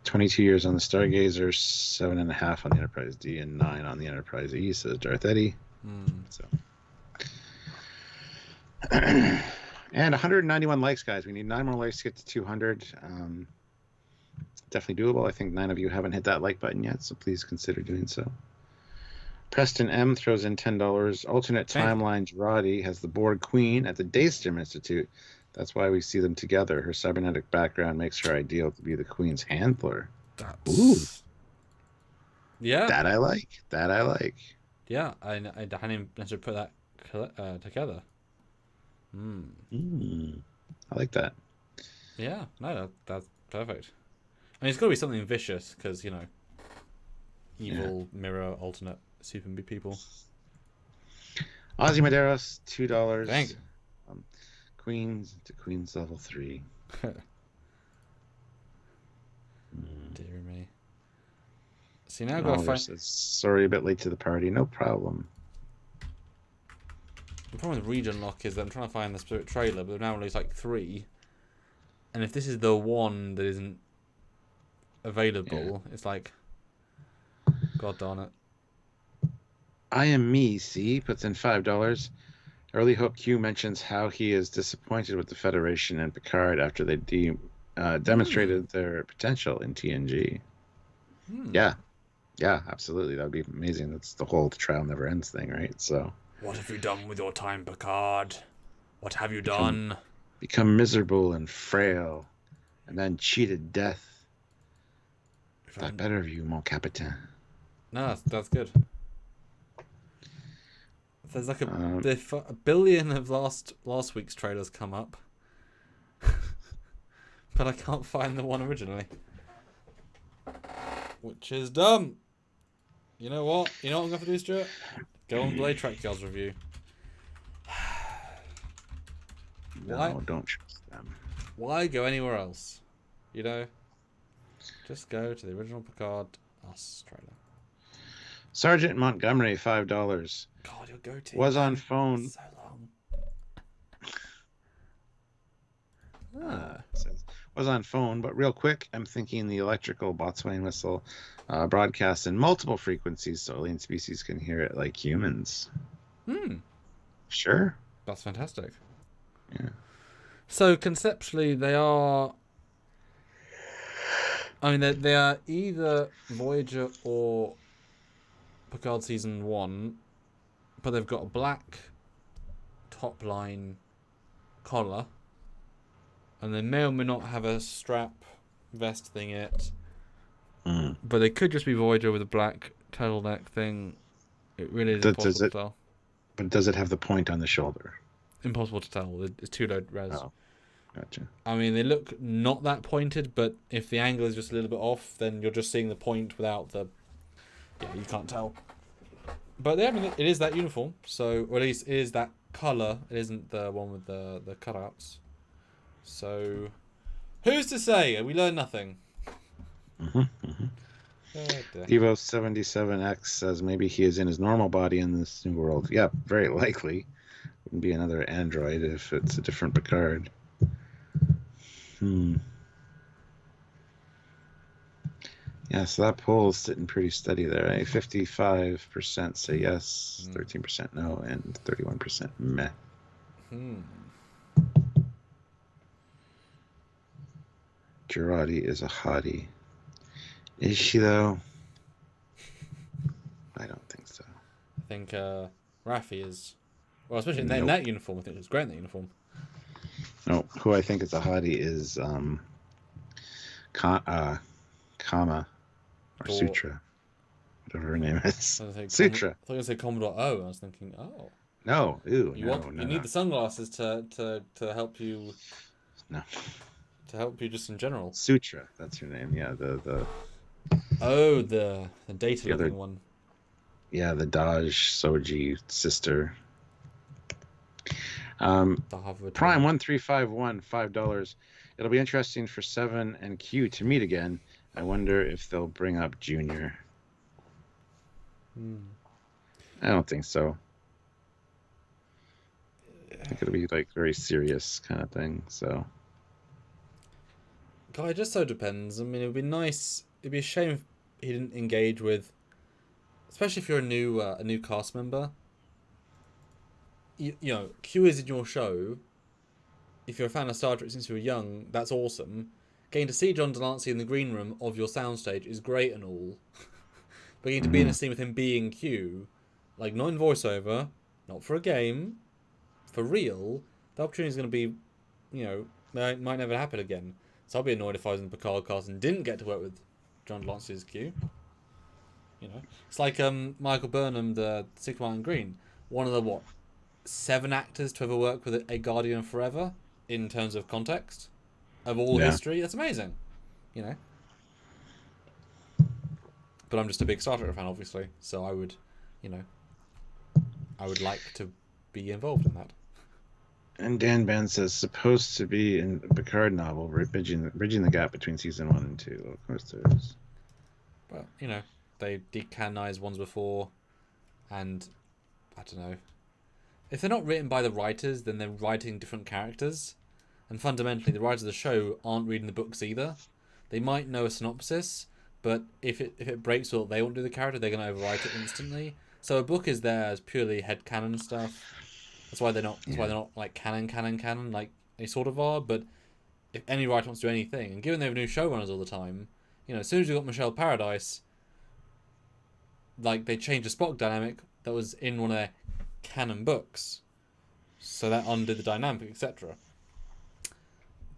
22 years on the Stargazer, 7.5 on the Enterprise D, and 9 on the Enterprise E, says Darth Eddy. So. And 191 likes, guys. We need 9 more likes to get to 200. Definitely doable. I think 9 of you haven't hit that like button yet, so please consider doing so. Preston M throws in $10. Alternate timelines. Roddy has the Borg Queen at the Daystrom Institute. That's why we see them together. Her cybernetic background makes her ideal to be the Queen's handler. Ooh. Yeah. That I like. Yeah, I hadn't necessarily put that together. I like that. Yeah, no, that's perfect. I mean, it's got to be something vicious, because, evil, mirror, alternate, super people. Ozzy Medeiros, $2. Thank you. Queens to Queens level 3. Dear me. See, now I've got to find... Sorry, a bit late to the party. No problem. The problem with region lock is that I'm trying to find the Spirit trailer, but now there's like 3. And if this is the one that isn't available, it's like... God darn it. I am me, see, puts in $5. Early Hope Q mentions how he is disappointed with the Federation and Picard after they demonstrated their potential in TNG. Yeah, absolutely. That would be amazing. That's the whole trial never ends thing, right? So, what have you done with your time, Picard? What have you become, done? Become miserable and frail, and then cheated death. Thought better of you, mon capitaine. No, that's good. There's like a billion of last week's trailers come up, but I can't find the one originally, which is dumb. You know what? You know what I'm going to do, Stuart? Go on Blade Trekyards review. No, don't trust them. Why go anywhere else? You know, just go to the original Picard Us trailer. Sergeant Montgomery, $5. God, your goatee was on phone. So long. Was on phone, but real quick, I'm thinking the electrical boatswain whistle broadcasts in multiple frequencies so alien species can hear it like humans. Sure. That's fantastic. Yeah. So conceptually, they are. I mean, they are either Voyager or Picard season 1, but they've got a black top line collar, and they may or may not have a strap vest thing yet. But they could just be Voyager with a black turtleneck thing. It really is impossible to tell. But does it have the point on the shoulder? Impossible to tell. It's too low res. Oh, gotcha. I mean, they look not that pointed, but if the angle is just a little bit off, then you're just seeing the point without the... Yeah, you can't tell. But yeah, I mean, it is that uniform, so... Or at least it is that colour. It isn't the one with the cutouts. So... Who's to say? We learn nothing. Evo 77X says maybe he is in his normal body in this new world. Yeah, very likely. Wouldn't be another android if it's a different Picard. Yeah, so that poll is sitting pretty steady there. 55% say yes, 13% no, and 31% meh. Girardi is a hottie. Is she, though? I don't think so. I think Raffi is... Well, especially in that uniform. I think it's great in that uniform. No, who I think is a hottie is Kama or Sutra. Whatever her name is. Sutra. I thought you were going to say Commodore O. I was thinking, oh. No, ew. You need the sunglasses to help you... No. To help you just in general. Sutra, that's her name. Yeah, the data looking one. Yeah, the Daj Soji sister. Prime 1351, $5. It'll be interesting for Seven and Q to meet again. I wonder if they'll bring up Junior. I don't think so. I think it'll be like very serious kind of thing. So. God, it just so depends. I mean, it would be nice. It'd be a shame if he didn't engage with, especially if you're a new cast member. You know, Q is in your show. If you're a fan of Star Trek since you were young, that's awesome. Getting to see John Delancey in the green room of your soundstage is great and all. But getting to be in a scene with him being Q, like not in voiceover, not for a game, for real, the opportunity is going to be, you know, might never happen again. So I'll be annoyed if I was in the Picard cast and didn't get to work with John Delancey's Q. You know, it's like Michael Burnham, the Sigma and Green, one of the 7 actors to ever work with a Guardian forever in terms of context of all history. That's amazing, you know. But I'm just a big Star Trek fan, obviously, so I would like to be involved in that. And Dan Ban says, supposed to be in a Picard novel, bridging the gap between season 1 and 2. Of course there is. But, you know, they decanonized ones before, and I don't know. If they're not written by the writers, then they're writing different characters. And fundamentally, the writers of the show aren't reading the books either. They might know a synopsis, but if it breaks what they want to do the character, they're going to overwrite it instantly. So a book is there as purely headcanon stuff. That's why they're not like canon like they sort of are, but if any writer wants to do anything, and given they have new showrunners all the time, you know, as soon as you got Michelle Paradise, like, they changed the Spock dynamic that was in one of their canon books, so that undid the dynamic, etc.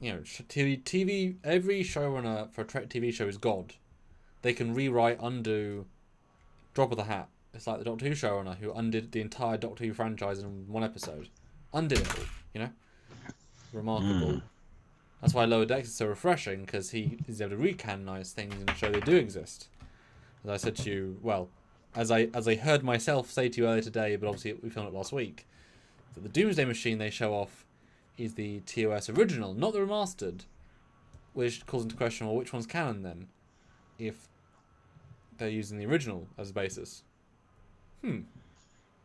You know, TV, every showrunner for a Trek TV show is God. They can rewrite, undo, drop of the hat. It's like the Doctor Who showrunner who undid the entire Doctor Who franchise in one episode. Undid it all, you know? Remarkable. That's why Lower Decks is so refreshing, because he is able to recanonize things in the show they do exist. As I said to you, well, as I heard myself say to you earlier today, but obviously we filmed it last week, that the Doomsday Machine they show off is the TOS original, not the remastered, which calls into question, well, which one's canon then? If they're using the original as a basis.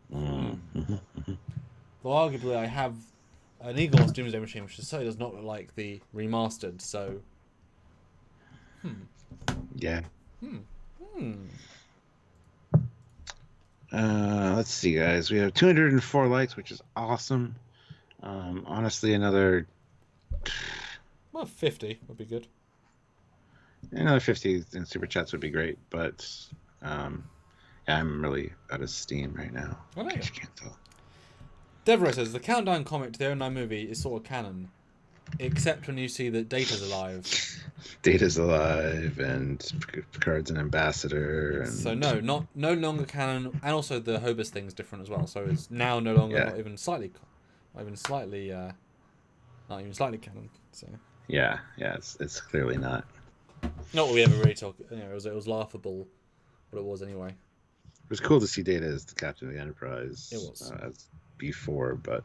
Well, arguably I have an Eagle's Doomsday Machine, which certainly does not look like the remastered, so... Yeah. Let's see, guys. We have 204 likes, which is awesome. Honestly, another... Well, 50 would be good. Another 50 in Super Chats would be great, but... yeah, I'm really out of steam right now. Oh, In case you can't tell. Devereaux says, the Countdown comic to the 09 movie is sort of canon, except when you see that Data's alive. Data's alive, and Picard's an ambassador. And... So no longer canon, and also the Hobus thing's different as well. So it's now no longer not even slightly canon. So yeah, it's clearly not. Not what we ever really talked. You know, it was laughable, but it was anyway. It was cool to see Data as the captain of the Enterprise. It was as before, but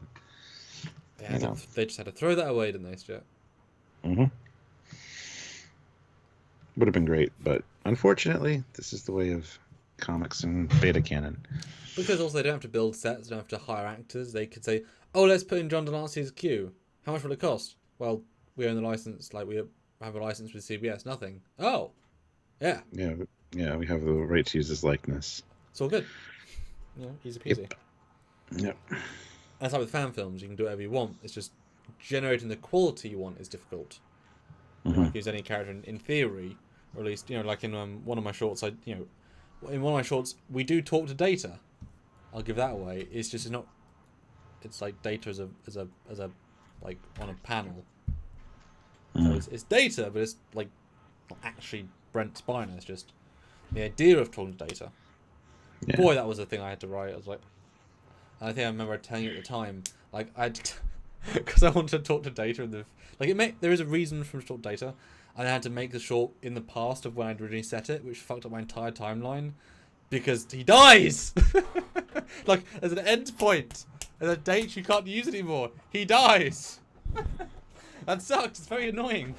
they just had to throw that away, didn't they, Stuart? Would have been great, but unfortunately, this is the way of comics and beta canon. Because also they don't have to build sets, they don't have to hire actors. They could say, "Oh, let's put in John Delancey as Q. How much will it cost?" Well, we own the license. Like, we have a license with CBS. Nothing. Oh, yeah. Yeah. We have the right to use his likeness. It's all good. You know, easy peasy. Yep. That's like with fan films. You can do whatever you want. It's just generating the quality you want is difficult. You can use any character in theory, or at least, you know, like in one of my shorts, in one of my shorts we do talk to Data. I'll give that away. It's just not. It's like Data as a like on a panel. So it's Data, but it's like not actually Brent Spiner. It's just the idea of talking to Data. Yeah. Boy, that was the thing I had to write. I was like, I think I remember telling you at the time, like because I wanted to talk to Data in the there is a reason for me to talk to Data, and I had to make the short in the past of when I'd originally set it, which fucked up my entire timeline, because he dies. Like, there's an end point, there's a date you can't use anymore. He dies. That sucks. It's very annoying.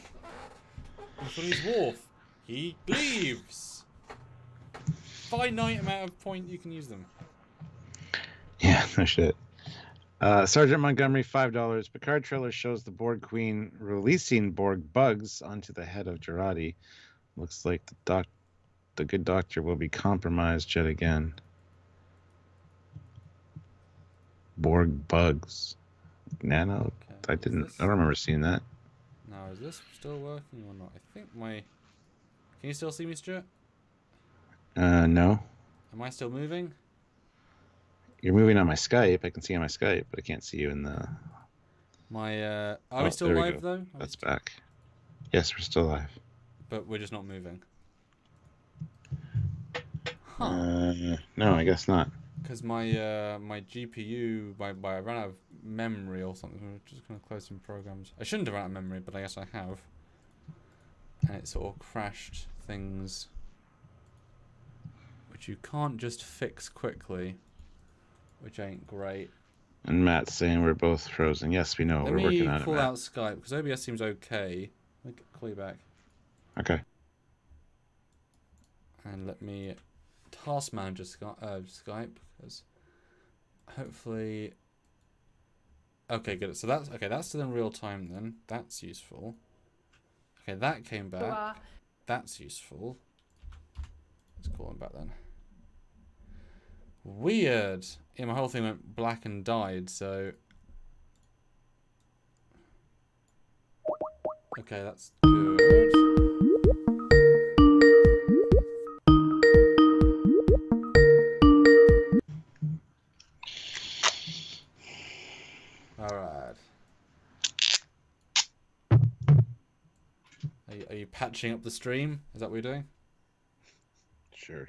He's on his wharf. He leaves. Finite amount of point you can use them. Yeah, no shit. Sergeant Montgomery, $5. Picard trailer shows the Borg Queen releasing Borg bugs onto the head of Jurati. Looks like the good doctor will be compromised yet again. Borg bugs. Nano? Okay, I don't remember seeing that. Now, is this still working or not? I think my... Can you still see me, Stuart? No. Am I still moving? You're moving on my Skype. I can see you on my Skype, but I can't see you in the... Are we still live, though? That's back. Yes, we're still live. But we're just not moving. Huh. No, I guess not. Because my GPU, I ran out of memory or something. I'm just going to close some programs. I shouldn't have run out of memory, but I guess I have. And it sort of crashed things, which you can't just fix quickly, which ain't great. And Matt's saying we're both frozen. Yes, we know. We're working on it. Let me call out Skype, because OBS seems okay. I'll call you back. Okay. And let me task manager Skype, because hopefully... Okay, good. So that's still in real time then. That's useful. Okay, that came back. That's useful. Let's call him back then. Weird. Yeah, my whole thing went black and died, so... Okay, that's good. Alright. Are you patching up the stream? Is that what you're doing? Sure.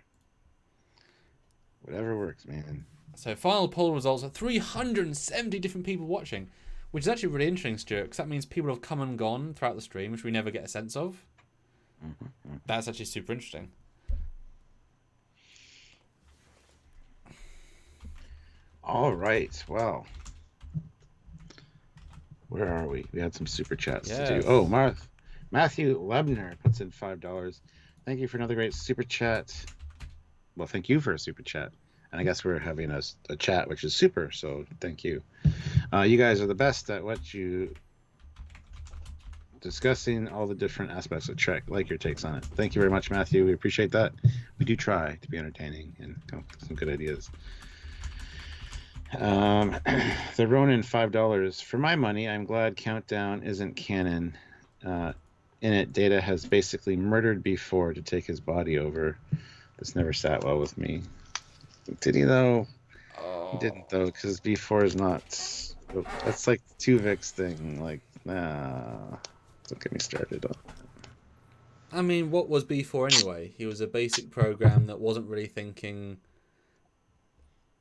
Whatever works, man. So final poll results are 370 different people watching, which is actually really interesting, Stuart, because that means people have come and gone throughout the stream, which we never get a sense of. That's actually super interesting. All right. Well, where are we? We had some super chats to do. Oh, Matthew Lebner puts in $5. Thank you for another great super chat. Well, thank you for a super chat. And I guess we're having a chat, which is super. So thank you. You guys are the best at what you discussing all the different aspects of Trek. Like your takes on it. Thank you very much, Matthew. We appreciate that. We do try to be entertaining and come up with some good ideas. The Ronin $5. For my money, I'm glad Countdown isn't canon. In it, Data has basically murdered B4 to take his body over. This never sat well with me. Did he though? Oh. He didn't though, because B4 is not. That's like the Tuvix thing. Like, nah. Don't get me started on that. I mean, what was B4 anyway? He was a basic program that wasn't really thinking.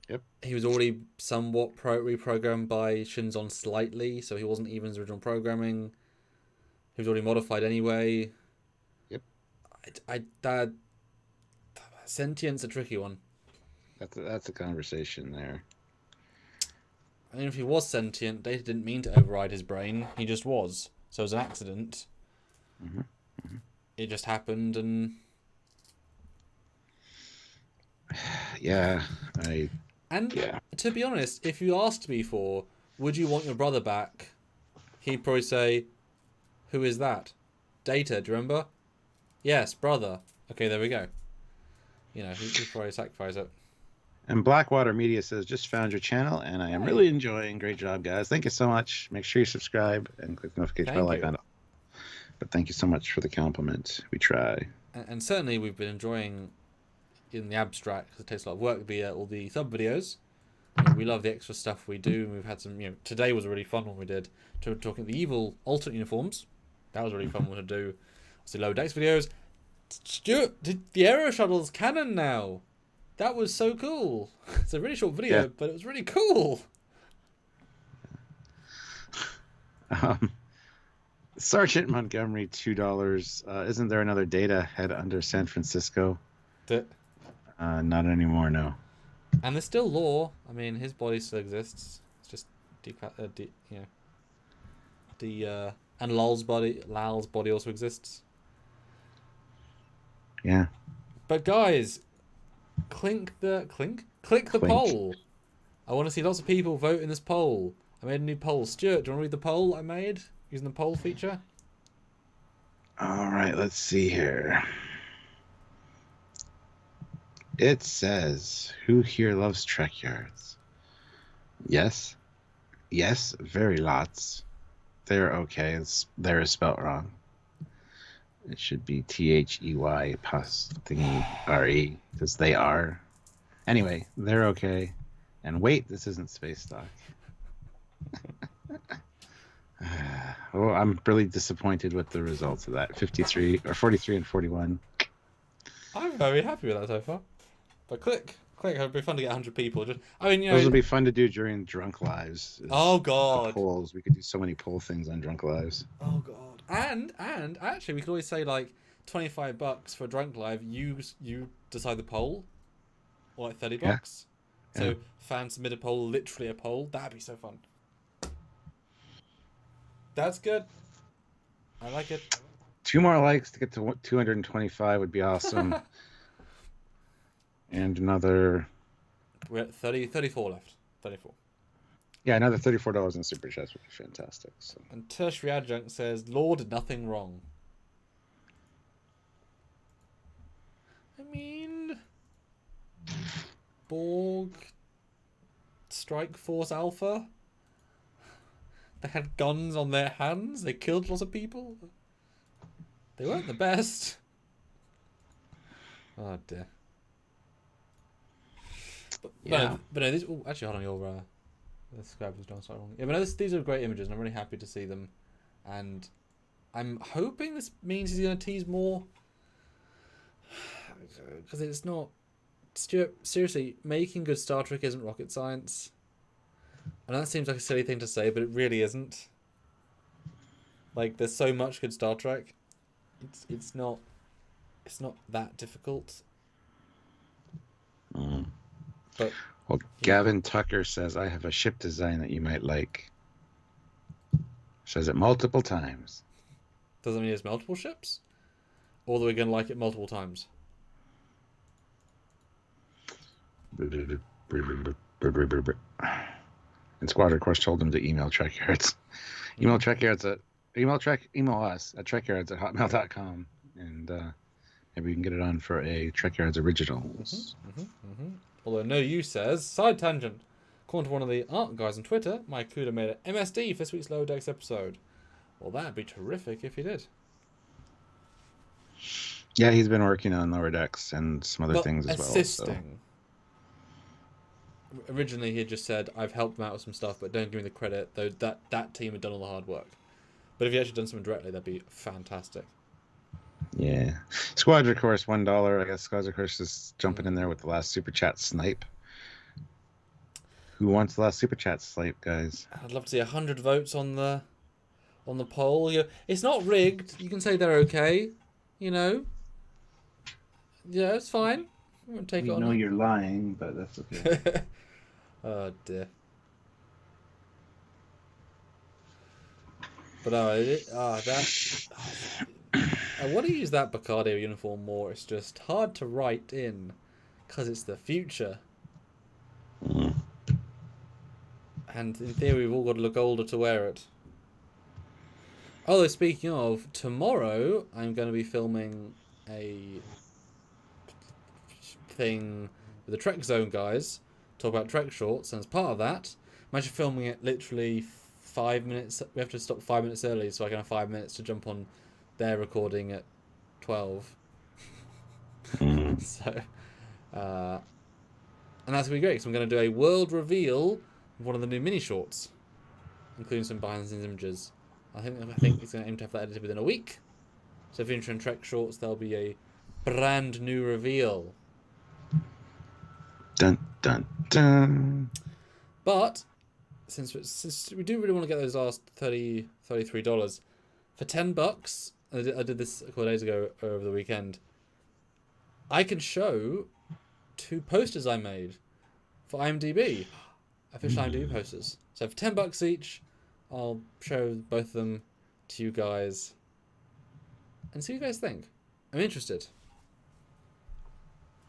Yep. He was already somewhat reprogrammed by Shinzon slightly, so he wasn't even his original programming. He was already modified anyway. Yep. That sentient's a tricky one. That's a conversation there. I mean, if he was sentient, Data didn't mean to override his brain. He just was. So it was an accident. Mm-hmm. Mm-hmm. It just happened, and yeah, to be honest, if you asked me would you want your brother back, he'd probably say, who is that? Data, do you remember? Yes, brother. Okay, there we go. You know, he'd probably sacrifice it. And Blackwater Media says, just found your channel, and I am really enjoying. Great job, guys. Thank you so much. Make sure you subscribe and click the notification bell icon. But thank you so much for the compliment. We try. And certainly we've been enjoying, in the abstract, because it takes a lot of work, all the sub-videos. We love the extra stuff we do, and we've had some, today was a really fun one we did, talking the evil alternate uniforms. That was a really fun one to do. Obviously, low decks videos. Stuart, the Aero Shuttle's canon now. That was so cool. It's a really short video, but it was really cool. Sergeant Montgomery, $2. Isn't there another Data head under San Francisco? Not anymore, no. And there's still lore. I mean, his body still exists. It's just and Lal's body also exists. Yeah. But guys, click the poll. I want to see lots of people vote in this poll. I made a new poll. Stuart, do you want to read the poll I made using the poll feature? All right, let's see here. It says, who here loves Trekyards? Yes, very lots. They're okay. There is spelt wrong. It should be THEY plus thingy RE, because they are. Anyway, they're okay. And wait, this isn't space stock. Oh, I'm really disappointed with the results of that. 43 and 41. I'm very happy with that so far. But click. It'd be fun to get 100 people. Those would be fun to do during drunk lives. Oh god. Polls. We could do so many poll things on drunk lives. Oh god. And actually, we could always say like $25 for a drunk live. You decide the poll, or like $30. Yeah. So fans submit a poll, literally a poll. That'd be so fun. That's good. I like it. 2 more likes to get to 225 would be awesome. And another... We're at 34 left. 34. Yeah, another $34 in super chats would be fantastic. So. And Tertiary Adjunct says, Lord did nothing wrong. I mean... Borg... Strike Force Alpha? They had guns on their hands. They killed lots of people. They weren't the best. Oh dear. Yeah. But no, these. Oh, actually, hold on. Your the scribe was done slightly wrong. Yeah, but no, these are great images, and I'm really happy to see them. And I'm hoping this means he's going to tease more. Because it's not. Stuart, seriously, making good Star Trek isn't rocket science. And that seems like a silly thing to say, but it really isn't. Like, there's so much good Star Trek. It's not that difficult. But well, Gavin Tucker says, I have a ship design that you might like. Says it multiple times. Doesn't mean it's multiple ships? Or that we're going to like it multiple times? And Squadron, of course, told him to email Trekyards. Email us at trekyards@hotmail.com, and maybe we can get it on for a Trekyards Originals. Although No You says, side tangent. According to one of the art guys on Twitter, Mike Kuda made an MSD for this week's Lower Decks episode. Well, that'd be terrific if he did. Yeah, he's been working on Lower Decks and some other things as well. Assisting. So. Originally, he had just said, I've helped him out with some stuff, but don't give me the credit, though that team had done all the hard work. But if he actually done something directly, that'd be fantastic. Yeah. Squadron, of course, $1. I guess Squadron, of course, is jumping in there with the last Super Chat snipe. Who wants the last Super Chat snipe, guys? I'd love to see 100 votes on the poll. It's not rigged. You can say they're okay. You know? Yeah, it's fine. I won't take it on. I know you're lying, but that's okay. Oh, dear. But I want to use that Picardio uniform more. It's just hard to write in because it's the future. And in theory, we've all got to look older to wear it. Although, speaking of, tomorrow I'm going to be filming a thing with the Trek Zone guys, talk about Trek shorts, and as part of that, I'm actually filming it literally 5 minutes. We have to stop 5 minutes early so I can have 5 minutes to jump on their recording at 12. So, and that's going to be great because I'm going to do a world reveal of one of the new mini shorts, including some behind the scenes images. I think it's going to aim to have that edited within a week. So if you're interested in Trek shorts, there'll be a brand new reveal. Dun dun dun. But since we do really want to get those last $33 for $10, I did this a couple of days ago over the weekend. I can show 2 posters I made for IMDb, official IMDb posters. So for $10 each, I'll show both of them to you guys and see what you guys think. I'm interested.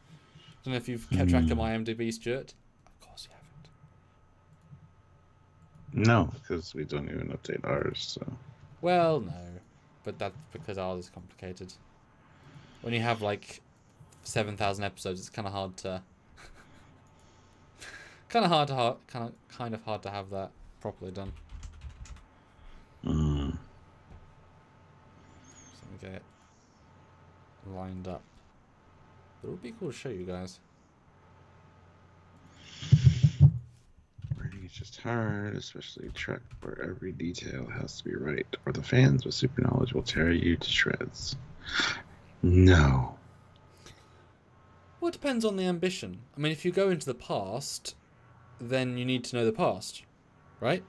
I don't know if you've kept track of my IMDb, Stuart. Of course you haven't. No, because we don't even update ours. So. Well, no, but that's because ours is complicated. When you have like 7,000 episodes, it's kind of hard to, kind of hard to have that properly done. So let me get it lined up. But it would be cool to show you guys. Writing is just hard, especially Trek, where every detail has to be right, or the fans with super knowledge will tear you to shreds. No. Well, it depends on the ambition. I mean, if you go into the past, then you need to know the past, right?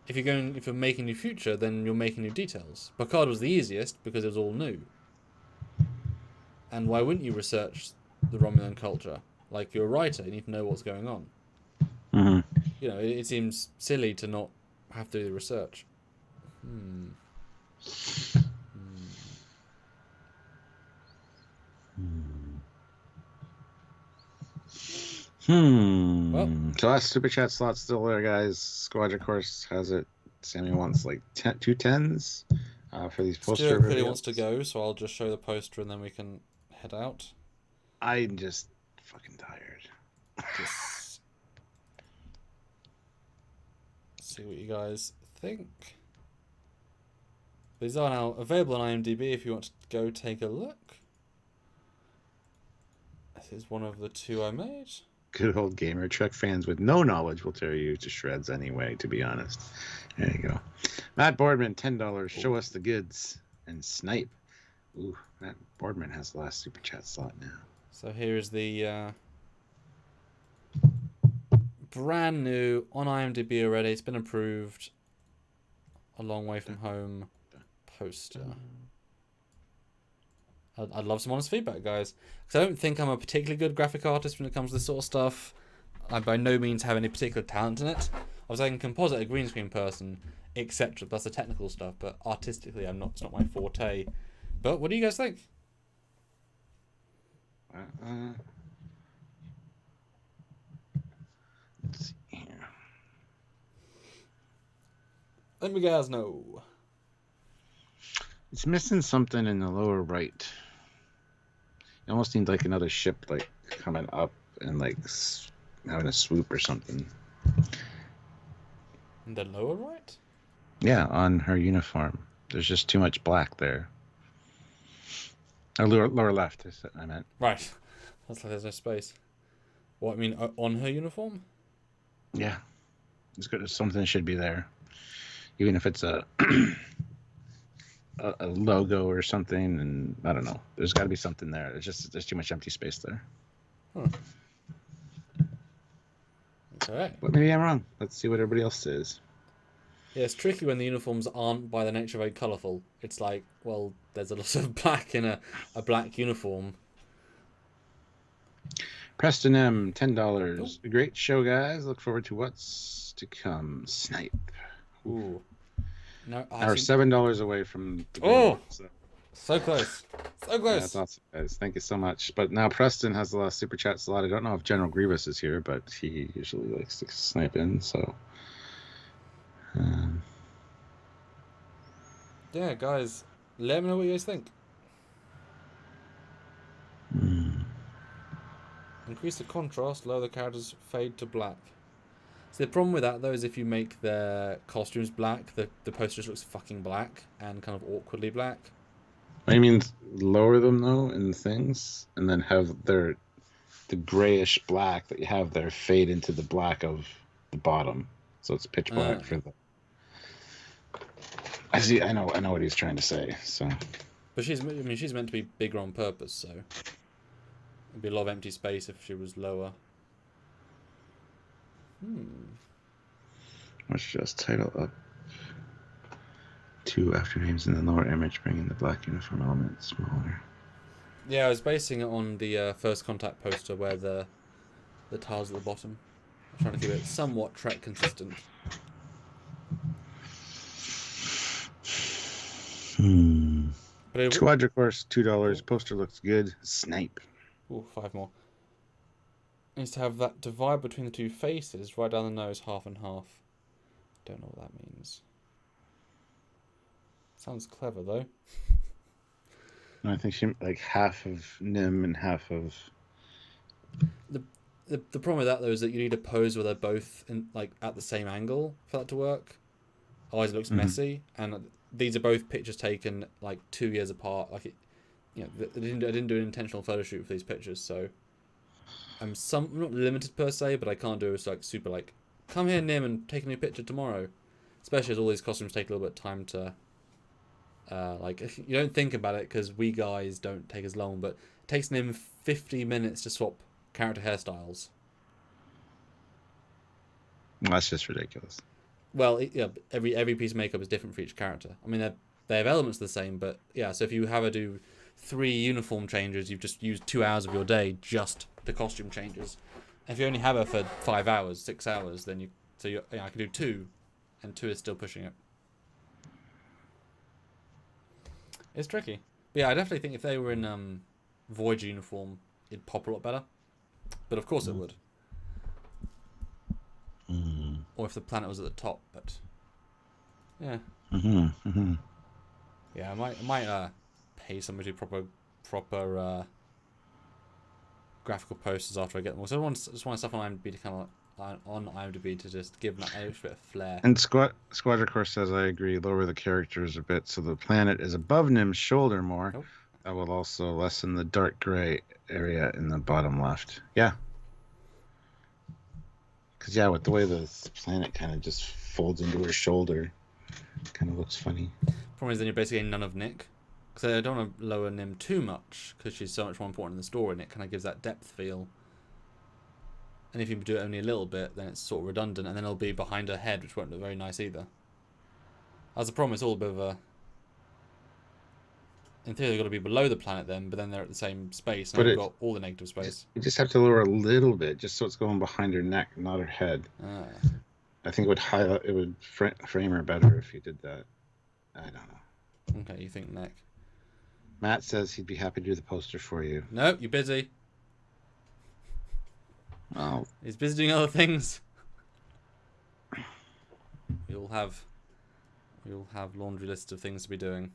If you're making new future, then you're making new details. Picard was the easiest because it was all new. And why wouldn't you research the Romulan culture? Like, you're a writer, you need to know what's going on. Mm-hmm. You know, it seems silly to not have to do the research. Well, so last super chat slot's still there, guys. Squadron, of course, has it. Sammy wants like 2 10s for these poster Stuart really reveals. wants to go, so I'll just show the poster and then we can head out. I'm just fucking tired. Just see what you guys think. These are now available on IMDb if you want to go take a look. This is one of the two I made. Good old gamer. Trek fans with no knowledge will tear you to shreds anyway, to be honest. There you go. Matt Boardman, $10. Show us the goods. And Snipe. Ooh, Matt Boardman has the last super chat slot now. So here is the brand new on IMDb already. It's been approved. A Long Way From Home poster. I'd love some honest feedback, guys. Because I don't think I'm a particularly good graphic artist when it comes to this sort of stuff. I by no means have any particular talent in it. I was like a composite, a green screen person, etc. That's the technical stuff. But artistically, I'm not. It's not my forte. But what do you guys think? Let's see here. Let me guys know. It's missing something in the lower right. You almost need like another ship like coming up and like having a swoop or something. In the lower right? Yeah, on her uniform. There's just too much black there. Or lower left, I meant. Right. That's like there's no space. What, I mean, on her uniform? Yeah. It's good. Something should be there. Even if it's a a logo or something, and I don't know. There's got to be something there. There's too much empty space there. Huh. Okay. But maybe I'm wrong. Let's see what everybody else says. Yeah, it's tricky when the uniforms aren't by their nature very colourful. It's like, well, there's a lot of black in a black uniform. Preston M, $10. A great show, guys. Look forward to what's to come. Snipe. Ooh. No, We're $7 away from the goal. So close. So close. Yeah, that's awesome, guys. Thank you so much. But now Preston has the last super chat slot. I don't know if General Grievous is here, but he usually likes to snipe in, so. Yeah, guys, let me know what you guys think. Increase the contrast, lower the characters fade to black. So the problem with that, though, is if you make their costumes black, the poster just looks fucking black and kind of awkwardly black. I mean, lower them, though, in the things, and then have the grayish black that you have there fade into the black of the bottom. So it's pitch black for the... I see. I know what he's trying to say. So, but she's meant to be bigger on purpose, so it'd be a lot of empty space if she was lower. Let's just title up 2 after names in the lower image, bringing the black uniform element smaller. Yeah, I was basing it on the First Contact poster where the tiles at the bottom. I'm trying to keep it somewhat Trek consistent. Quadra course, $2. Poster looks good. Snipe. Ooh, 5 more. Needs to have that divide between the two faces right down the nose, half and half. Don't know what that means. Sounds clever though. I think she like half of Nim and half of. The problem with that though is that you need a pose where they're both in like at the same angle for that to work. Otherwise it looks messy, and these are both pictures taken like 2 years apart. Like it, you know, I didn't do an intentional photo shoot for these pictures, so I'm not limited per se, but I can't do it like super like come here Nim and take a new picture tomorrow. Especially as all these costumes take a little bit of time to like you don't think about it because we guys don't take as long, but it takes Nim 50 minutes to swap character hairstyles. That's just ridiculous. Well, yeah, every piece of makeup is different for each character. I mean, they have elements the same, but yeah. So if you have her do 3 uniform changes, you've just used 2 hours of your day just the costume changes. If you only have her for 5 hours, 6 hours, then I can do 2, and 2 is still pushing it. It's tricky. But yeah, I definitely think if they were in Voyager uniform, it'd pop a lot better. But of course it would. Or if the planet was at the top, but yeah. Yeah, I might pay somebody to proper graphical posters after I get them. So I just want stuff on IMDb to kind of on IMDb to just give them that extra bit of flair. And Squadra Core says, I agree, lower the characters a bit so the planet is above Nim's shoulder more. Nope. That will also lessen the dark gray area in the bottom left. Yeah. Because, yeah, with the way the planet kind of just folds into her shoulder, kind of looks funny. Problem is then you're basically getting none of Nick. Because I don't want to lower Nim too much, because she's so much more important in the story, and it kind of gives that depth feel. And if you do it only a little bit, then it's sort of redundant, and then it'll be behind her head, which won't look very nice either. As a problem, it's all a bit of a... In theory, they've got to be below the planet then, but then they're at the same space, and they've got all the negative space. You just have to lower a little bit, just so it's going behind her neck, not her head. Ah. I think it would highlight, it would frame her better if you did that. I don't know. Okay, you think neck. Matt says he'd be happy to do the poster for you. Nope, you're busy. Oh. He's busy doing other things. We'll have laundry lists of things to be doing.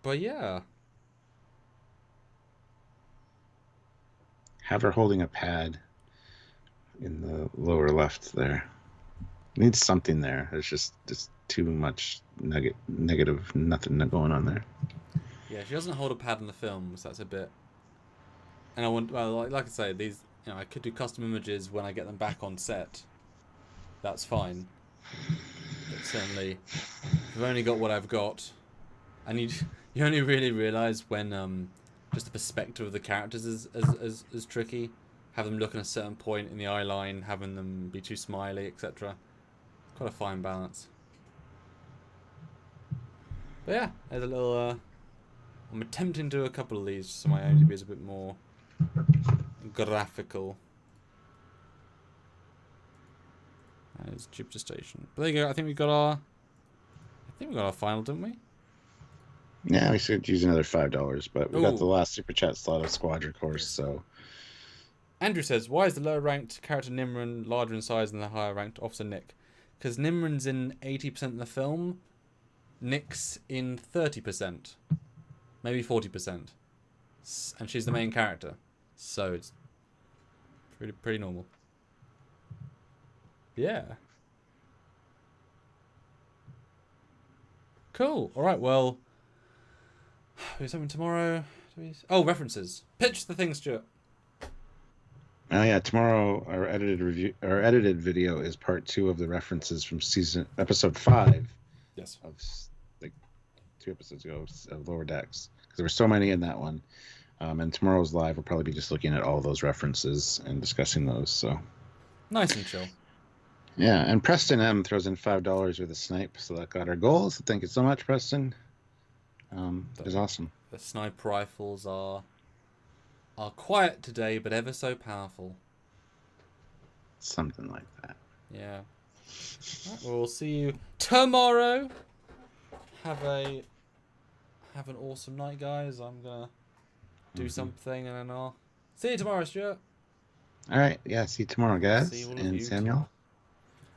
But yeah. Have her holding a pad in the lower left there. Needs something there. There's just too much negative, nothing going on there. Yeah, she doesn't hold a pad in the film, so that's a bit. And I want, well, like I say, these, I could do custom images when I get them back on set. That's fine. But certainly, I've only got what I've got, and you only really realise when just the perspective of the characters is tricky. Have them look at a certain point in the eye line, having them be too smiley, etc. Quite a fine balance. But yeah, there's a little. I'm attempting to do a couple of these so my IMDb is a bit more graphical. There's Jupiter Station. But there you go. I think we got our final, didn't we? Yeah, we should use another $5, but we got the last super chat slot of Squadra Course, so. Andrew says, "Why is the lower ranked character Nimrin larger in size than the higher ranked officer Nick? Because Nimrin's in 80% of the film, Nick's in 30%, maybe 40%, and she's the main character, so it's pretty normal." Yeah. Cool. All right. Well, we have something tomorrow. Oh, references. Pitch the thing, Stuart. Oh yeah, tomorrow our edited video is part 2 of the references from episode 5. Yes. Of like 2 episodes ago of Lower Decks, because there were so many in that one. And tomorrow's live, we'll probably be just looking at all those references and discussing those. So nice and chill. Yeah, and Preston M throws in $5 with a snipe, so that got our goal. So thank you so much, Preston. It was awesome. The sniper rifles are quiet today, but ever so powerful. Something like that. Yeah. Right, well, we'll see you tomorrow. Have an awesome night, guys. I'm gonna do something, and then I'll see you tomorrow, Stuart. All right. Yeah. See you tomorrow, guys. See all of and you Samuel.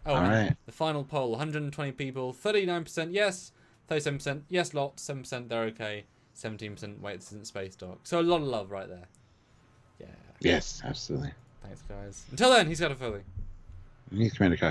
Oh, all right. The final poll: 120 people, 39% yes, 37% yes, lot, 7% they're okay, 17% wait, this isn't space dock. So a lot of love right there. Yeah. Yes, absolutely. Thanks, guys. Until then, he's got a Foley. He's Commander Cox.